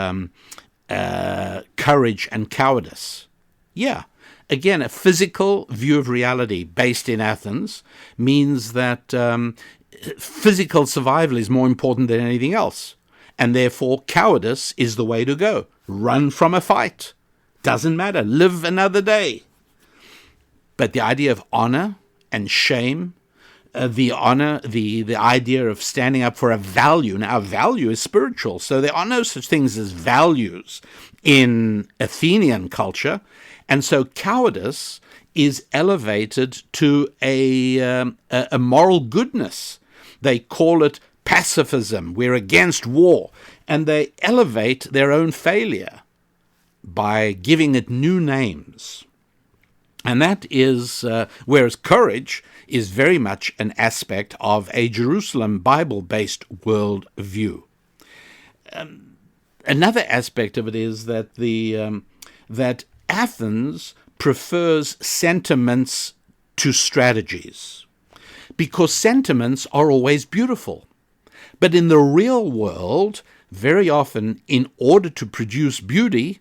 courage and cowardice? Yeah. Again, a physical view of reality based in Athens means that physical survival is more important than anything else. and therefore cowardice is the way to go. Run from a fight. Doesn't matter. Live another day. But the idea of honor and shame, the idea of standing up for a value. Now, a value is spiritual, so there are no such things as values in Athenian culture, and so cowardice is elevated to a moral goodness. They call it pacifism. We're against war, and they elevate their own failure by giving it new names. And that is, whereas courage is very much an aspect of a Jerusalem Bible-based worldview. Another aspect of it is that that Athens prefers sentiments to strategies, because sentiments are always beautiful. But in the real world, very often, in order to produce beauty,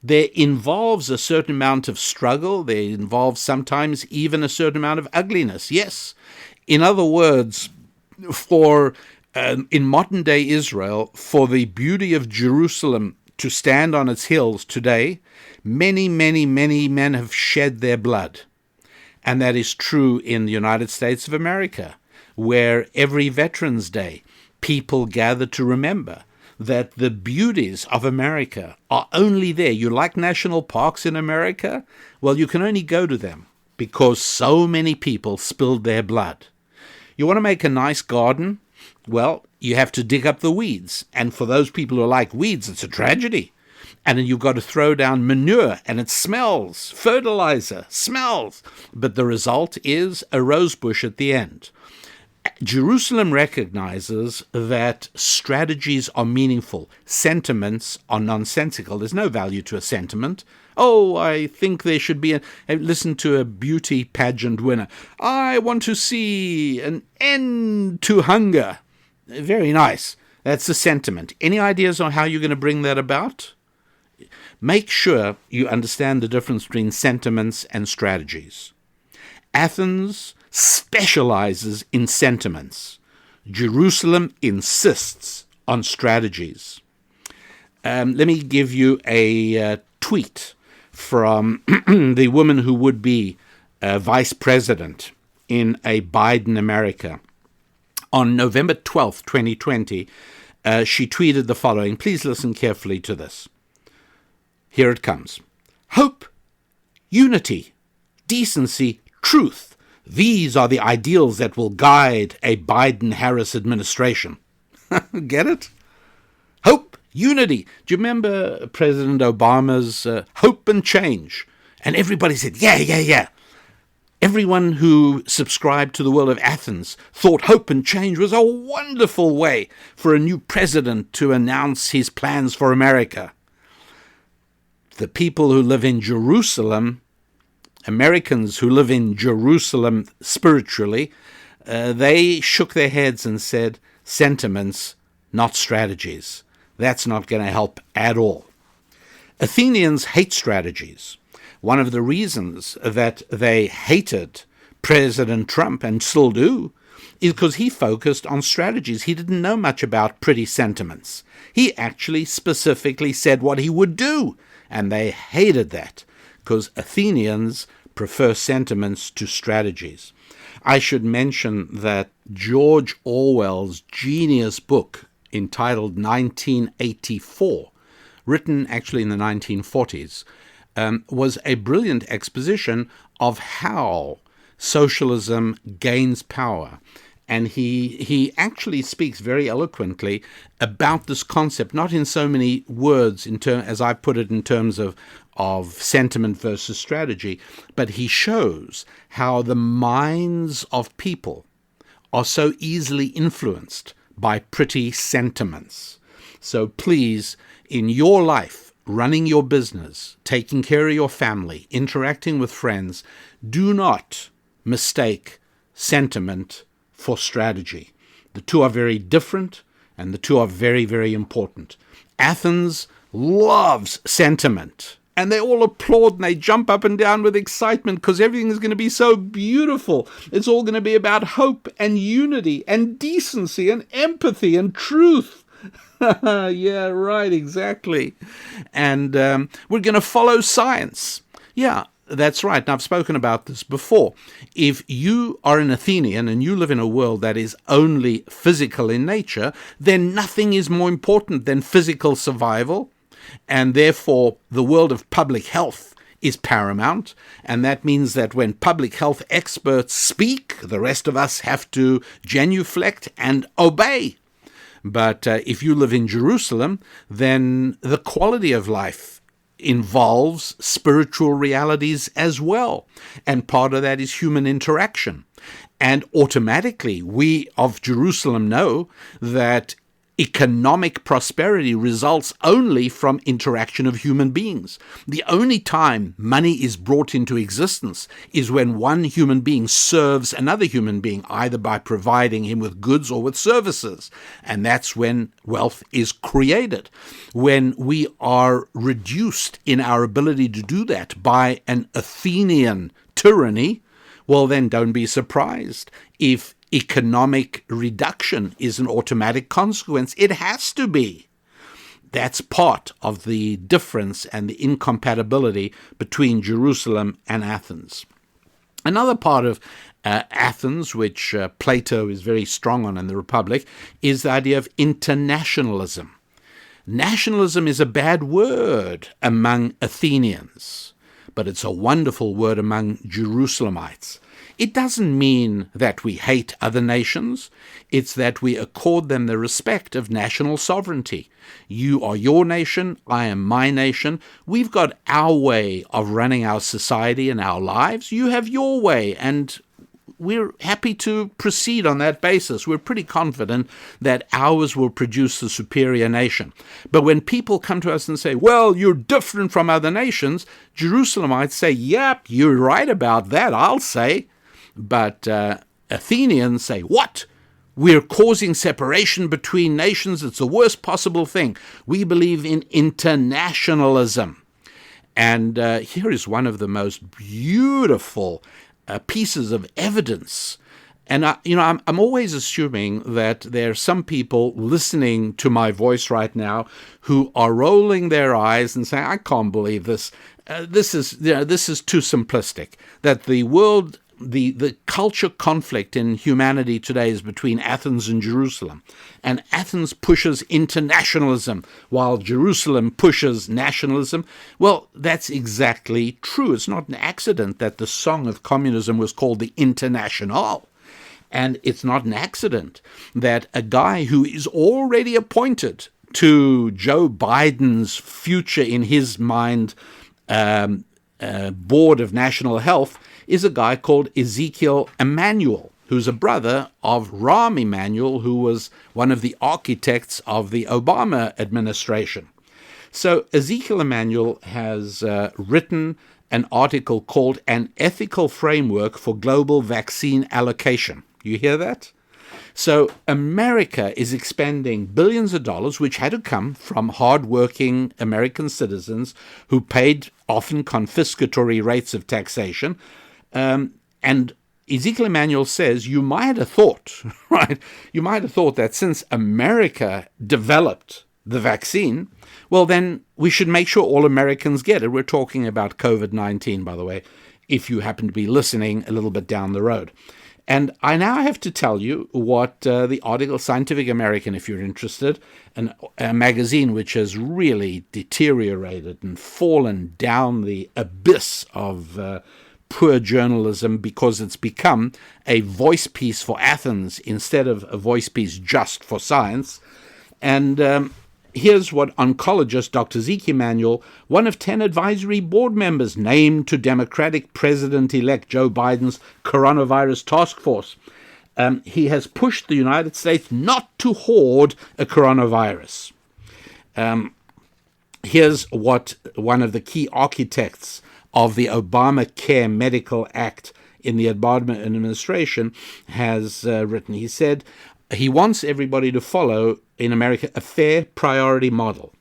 there involves a certain amount of struggle. There involves sometimes even a certain amount of ugliness. Yes. In other words, in modern-day Israel, for the beauty of Jerusalem to stand on its hills today, many, many, many men have shed their blood. And that is true in the United States of America, where every Veterans Day, people gather to remember that the beauties of America are only there. You like national parks in America? Well, you can only go to them because so many people spilled their blood. You want to make a nice garden? Well, you have to dig up the weeds. And for those people who like weeds, it's a tragedy. And then you've got to throw down manure, and it smells. Fertilizer smells. But the result is a rose bush at the end. Jerusalem recognizes that strategies are meaningful. Sentiments are nonsensical. There's no value to a sentiment. Oh, I think there should be listen to a beauty pageant winner. I want to see an end to hunger. Very nice. That's a sentiment. Any ideas on how you're going to bring that about? Make sure you understand the difference between sentiments and strategies. Athens specializes in sentiments. Jerusalem insists on strategies. Let me give you a tweet from the woman who would be vice president in a Biden America. On November 12th, 2020, she tweeted the following. Please listen carefully to this. Here it comes. Hope, unity, decency, truth. These are the ideals that will guide a Biden-Harris administration. Get it? Hope, unity. Do you remember President Obama's hope and change? And everybody said, yeah. Everyone who subscribed to the world of Athens thought hope and change was a wonderful way for a new president to announce his plans for America. The people who live in Jerusalem, Americans who live in Jerusalem spiritually, they shook their heads and said, sentiments, not strategies. That's not going to help at all. Athenians hate strategies. One of the reasons that they hated President Trump, and still do, is because he focused on strategies. He didn't know much about pretty sentiments. He actually specifically said what he would do, and they hated that, because Athenians prefer sentiments to strategies. I should mention that George Orwell's genius book entitled 1984, written actually in the 1940s, was a brilliant exposition of how socialism gains power. And he actually speaks very eloquently about this concept, not in so many words as I put it in terms of sentiment versus strategy, but he shows how the minds of people are so easily influenced by pretty sentiments. So please, in your life, running your business, taking care of your family, interacting with friends, do not mistake sentiment for strategy. The two are very different, and the two are very, very important. Athens loves sentiment, and they all applaud and they jump up and down with excitement because everything is going to be so beautiful. It's all going to be about hope and unity and decency and empathy and truth. Yeah, right, exactly. And we're going to follow science. Yeah, that's right. And I've spoken about this before. If you are an Athenian and you live in a world that is only physical in nature, then nothing is more important than physical survival. And therefore, the world of public health is paramount. And that means that when public health experts speak, the rest of us have to genuflect and obey. But if you live in Jerusalem, then the quality of life involves spiritual realities as well. And part of that is human interaction. And automatically, we of Jerusalem know that economic prosperity results only from interaction of human beings. The only time money is brought into existence is when one human being serves another human being, either by providing him with goods or with services. And that's when wealth is created. When we are reduced in our ability to do that by an Athenian tyranny, well, then don't be surprised if economic reduction is an automatic consequence. It has to be. That's part of the difference and the incompatibility between Jerusalem and Athens. Another part of Athens, which Plato is very strong on in the Republic, is the idea of internationalism. Nationalism is a bad word among Athenians, but it's a wonderful word among Jerusalemites. It doesn't mean that we hate other nations. It's that we accord them the respect of national sovereignty. You are your nation, I am my nation. We've got our way of running our society and our lives. You have your way, and we're happy to proceed on that basis. We're pretty confident that ours will produce the superior nation. But when people come to us and say, well, you're different from other nations, Jerusalemites say, yep, you're right about that, I'll say. But Athenians say, what? We're causing separation between nations. It's the worst possible thing. We believe in internationalism. And here is one of the most beautiful pieces of evidence. And I'm always assuming that there are some people listening to my voice right now who are rolling their eyes and saying, I can't believe this. This is too simplistic. That the world, the culture conflict in humanity today is between Athens and Jerusalem. And Athens pushes internationalism while Jerusalem pushes nationalism. Well, that's exactly true. It's not an accident that the song of communism was called the International. And it's not an accident that a guy who is already appointed to Joe Biden's future in his mind Board of National Health is a guy called Ezekiel Emanuel, who's a brother of Rahm Emanuel, who was one of the architects of the Obama administration. So Ezekiel Emanuel has written an article called An Ethical Framework for Global Vaccine Allocation. You hear that? So America is expending billions of dollars, which had to come from hardworking American citizens who paid often confiscatory rates of taxation. And Ezekiel Emanuel says you might have thought, right? You might have thought that since America developed the vaccine, well, then we should make sure all Americans get it. We're talking about COVID-19, by the way, if you happen to be listening a little bit down the road. And I now have to tell you what the article, Scientific American, if you're interested, a magazine which has really deteriorated and fallen down the abyss of poor journalism because it's become a voice piece for Athens instead of a voice piece just for science. And here's what oncologist Dr. Ezekiel Emanuel, one of 10 advisory board members named to Democratic President-elect Joe Biden's coronavirus task force. He has pushed the United States not to hoard a coronavirus. Here's what one of the key architects of the Obamacare Medical Act in the Obama administration has written. He said he wants everybody to follow in America a fair priority model,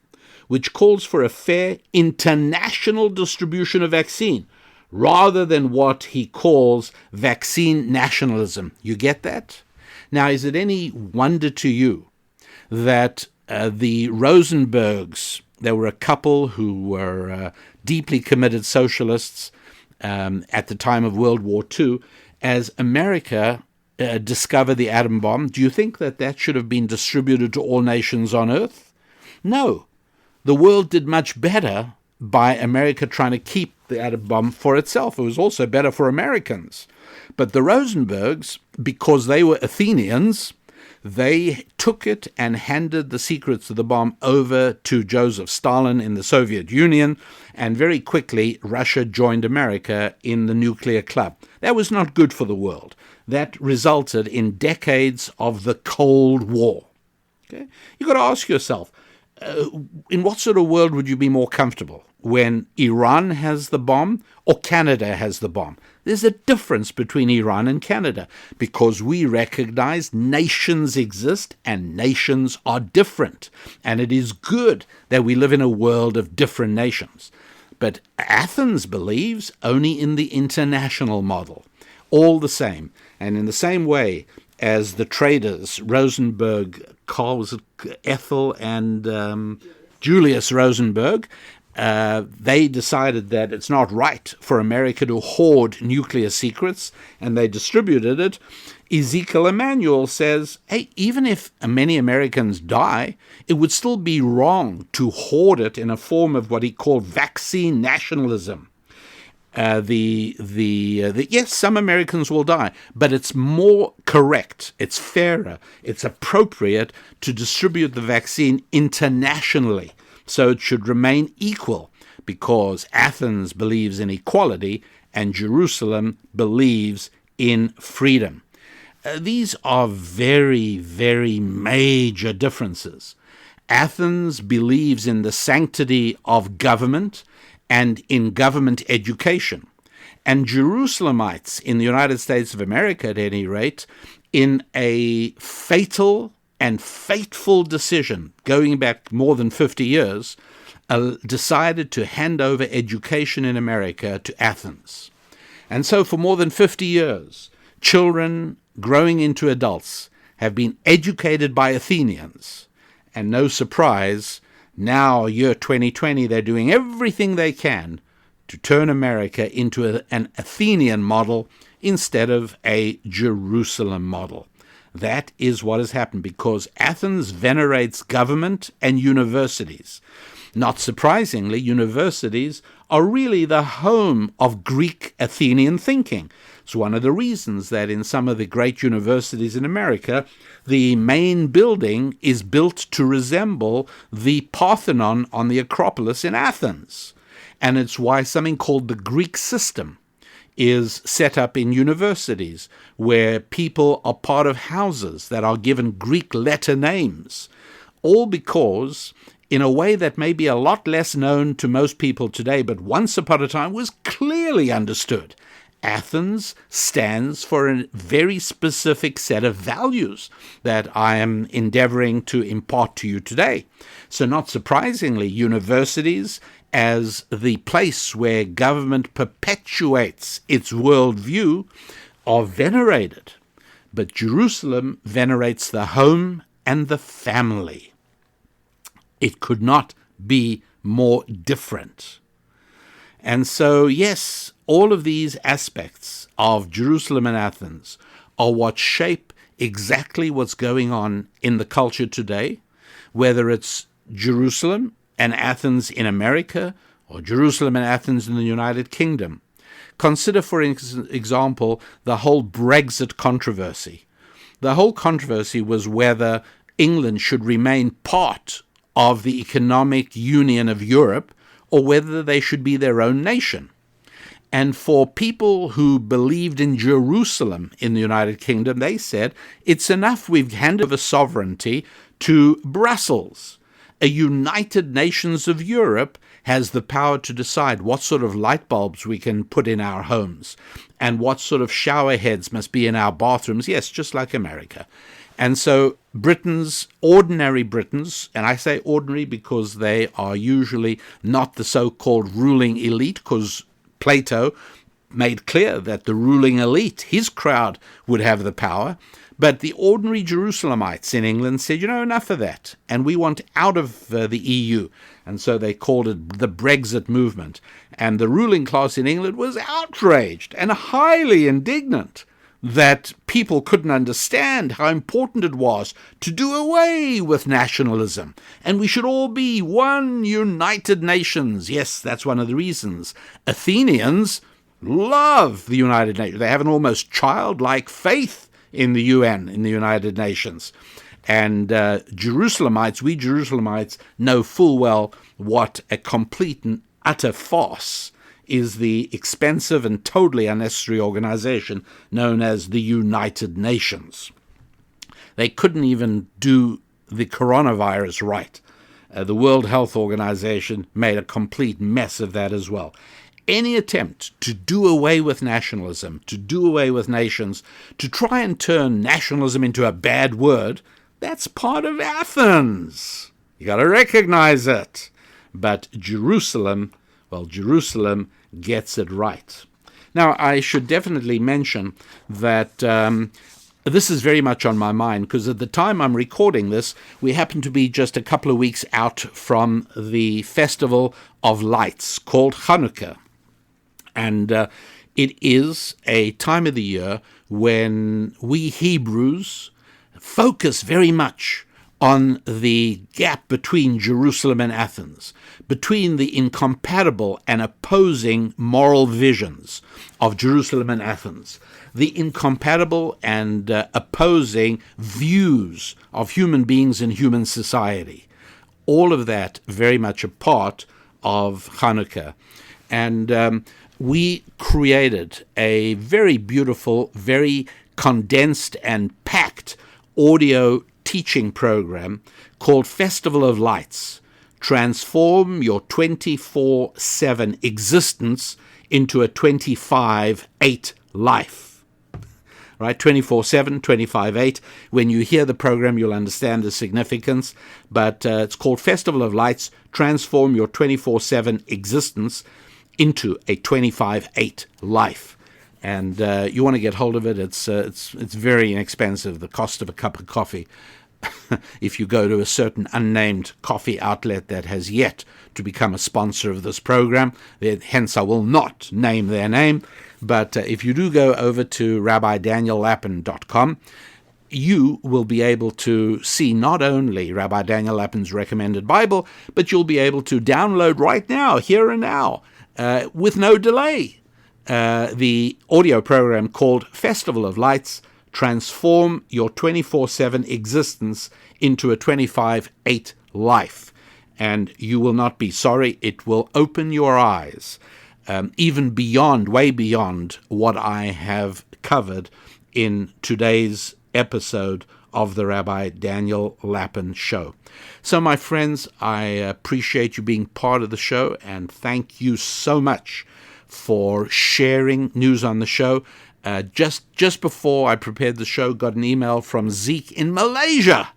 which calls for a fair international distribution of vaccine, rather than what he calls vaccine nationalism. You get that? Now, is it any wonder to you that The Rosenbergs, they were a couple who were deeply committed socialists at the time of World War II. As America discovered the atom bomb, do you think that that should have been distributed to all nations on Earth? No. The world did much better by America trying to keep the atom bomb for itself. It was also better for Americans. But the Rosenbergs, because they were Athenians, they took it and handed the secrets of the bomb over to Joseph Stalin in the Soviet Union, and very quickly Russia joined America in the nuclear club. That was not good for the world. That resulted in decades of the Cold War. Okay? You've got to ask yourself, in what sort of world would you be more comfortable? When Iran has the bomb or Canada has the bomb? There's a difference between Iran and Canada because we recognize nations exist and nations are different. And it is good that we live in a world of different nations. But Athens believes only in the international model, all the same. And in the same way as the traders, Rosenberg, Ethel and Julius Rosenberg, they decided that it's not right for America to hoard nuclear secrets, and they distributed it. Ezekiel Emanuel says, hey, even if many Americans die, it would still be wrong to hoard it in a form of what he called vaccine nationalism. Yes, some Americans will die, but it's more correct, it's fairer, it's appropriate to distribute the vaccine internationally. So it should remain equal because Athens believes in equality and Jerusalem believes in freedom. These are very, very major differences. Athens believes in the sanctity of government and in government education. And Jerusalemites in the United States of America, at any rate, in a fatal and fateful decision going back more than 50 years, decided to hand over education in America to Athens. And so for more than 50 years, children growing into adults have been educated by Athenians. And no surprise, now, year 2020, they're doing everything they can to turn America into an Athenian model instead of a Jerusalem model. That is what has happened because Athens venerates government and universities. Not surprisingly, universities are really the home of Greek Athenian thinking. It's one of the reasons that in some of the great universities in America, the main building is built to resemble the Parthenon on the Acropolis in Athens. And it's why something called the Greek system is set up in universities, where people are part of houses that are given Greek letter names, all because, in a way that may be a lot less known to most people today, but once upon a time was clearly understood, Athens stands for a very specific set of values that I am endeavoring to impart to you today. So not surprisingly, universities as the place where government perpetuates its worldview are venerated. But Jerusalem venerates the home and the family. It could not be more different. And so, yes, all of these aspects of Jerusalem and Athens are what shape exactly what's going on in the culture today, whether it's Jerusalem and Athens in America or Jerusalem and Athens in the United Kingdom. Consider, for example, the whole Brexit controversy. The whole controversy was whether England should remain part of the economic union of Europe or whether they should be their own nation. And for people who believed in Jerusalem in the United Kingdom, they said, it's enough we've handed over sovereignty to Brussels. A United Nations of Europe has the power to decide what sort of light bulbs we can put in our homes and what sort of shower heads must be in our bathrooms. Yes, just like America. And so ordinary Britons, and I say ordinary because they are usually not the so-called ruling elite, because Plato made clear that the ruling elite, his crowd, would have the power. But the ordinary Jerusalemites in England said, enough of that, and we want out of the EU. And so they called it the Brexit movement. And the ruling class in England was outraged and highly indignant that people couldn't understand how important it was to do away with nationalism. And we should all be one United Nations. Yes, that's one of the reasons. Athenians love the United Nations. They have an almost childlike faith in the UN, in the United Nations. And Jerusalemites, we Jerusalemites, know full well what a complete and utter farce is the expensive and totally unnecessary organization known as the United Nations. They couldn't even do the coronavirus right. The World Health Organization made a complete mess of that as well. Any attempt to do away with nationalism, to do away with nations, to try and turn nationalism into a bad word, that's part of Athens. You got to recognize it. But Jerusalem gets it right. Now, I should definitely mention that this is very much on my mind, because at the time I'm recording this, we happen to be just a couple of weeks out from the Festival of Lights called Hanukkah. And it is a time of the year when we Hebrews focus very much on the gap between Jerusalem and Athens, between the incompatible and opposing moral visions of Jerusalem and Athens, the incompatible and opposing views of human beings and human society. All of that very much a part of Hanukkah. And we created a very beautiful, very condensed and packed audio teaching program called Festival of Lights. Transform your 24/7 existence into a 25/8 life. Right? 24/7, 25/8. When you hear the program, you'll understand the significance. But it's called Festival of Lights. Transform your 24/7 existence into a 25/8 life. And you want to get hold of it. It's very inexpensive, the cost of a cup of coffee. If you go to a certain unnamed coffee outlet that has yet to become a sponsor of this program, hence I will not name their name, but if you do go over to RabbiDanielLappin.com, you will be able to see not only Rabbi Daniel Lappin's recommended Bible, but you'll be able to download right now, here and now, with no delay, the audio program called Festival of Lights, Transform Your 24/7 Existence into a 25/8 Life. And you will not be sorry. It will open your eyes, even beyond, way beyond what I have covered in today's episode of the Rabbi Daniel Lappin Show. So, my friends, I appreciate you being part of the show, and thank you so much for sharing news on the show. Just before I prepared the show, got an email from Zeke in Malaysia.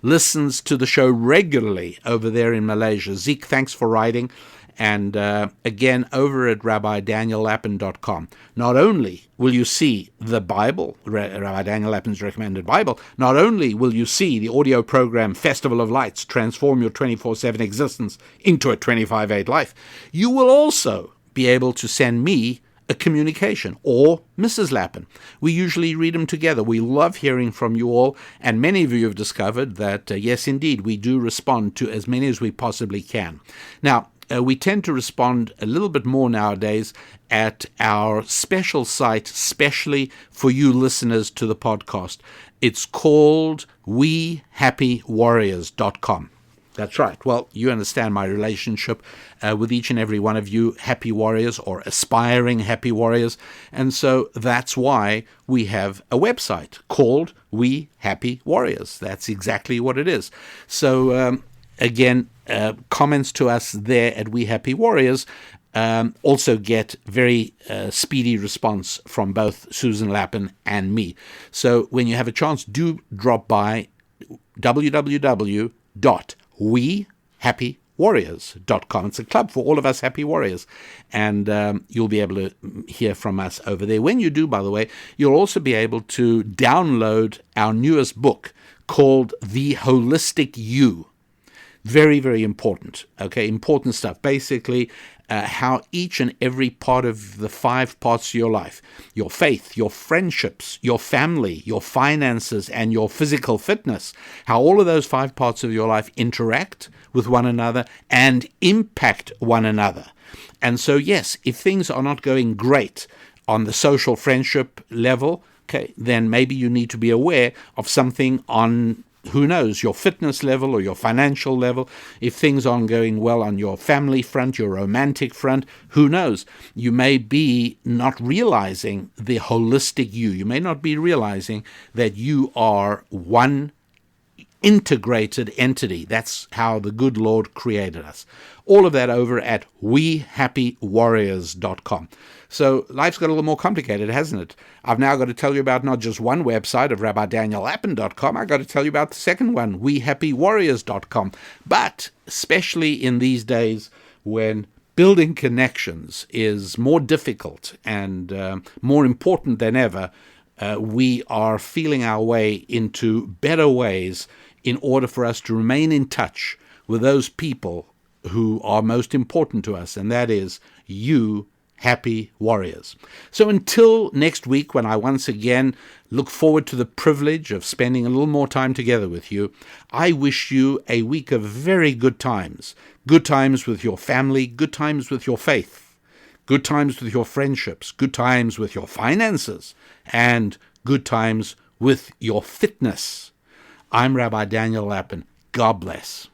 Listens to the show regularly over there in Malaysia. Zeke, thanks for writing. And again, over at RabbiDanielLappin.com, not only will you see the Bible, Rabbi Daniel Lappin's recommended Bible, not only will you see the audio program Festival of Lights, Transform Your 24/7 Existence into a 25/8 Life, you will also be able to send me a communication, or Mrs. Lappin. We usually read them together. We love hearing from you all, and many of you have discovered that, yes, indeed, we do respond to as many as we possibly can. Now, we tend to respond a little bit more nowadays at our special site, specially for you listeners to the podcast. It's called WeHappyWarriors.com. That's right. Well, you understand my relationship with each and every one of you happy warriors or aspiring happy warriors. And so that's why we have a website called We Happy Warriors. That's exactly what it is. So, again, comments to us there at We Happy Warriors also get very speedy response from both Susan Lappin and me. So when you have a chance, do drop by www.wehappywarriors.com happywarriors.com. It's a club for all of us happy warriors, and you'll be able to hear from us over there. When you do, by the way, you'll also be able to download our newest book called The Holistic You. Very, very important. Okay, important stuff. Basically, how each and every part of the 5 parts of your life, your faith, your friendships, your family, your finances, and your physical fitness, how all of those 5 parts of your life interact with one another and impact one another. And so, yes, if things are not going great on the social friendship level, okay, then maybe you need to be aware of something on, who knows, your fitness level or your financial level. If things aren't going well on your family front, your romantic front, who knows? You may be not realizing the holistic you. You may not be realizing that you are one integrated entity. That's how the good Lord created us. All of that over at wehappywarriors.com. So life's got a little more complicated, hasn't it? I've now got to tell you about not just one website of RabbiDanielLappin.com. I've got to tell you about the second one, wehappywarriors.com. But especially in these days when building connections is more difficult and more important than ever, we are feeling our way into better ways in order for us to remain in touch with those people who are most important to us, and that is you, happy warriors. So until next week, when I once again look forward to the privilege of spending a little more time together with you, I wish you a week of very good times with your family, good times with your faith, good times with your friendships, good times with your finances, and good times with your fitness. I'm Rabbi Daniel Lappin. God bless.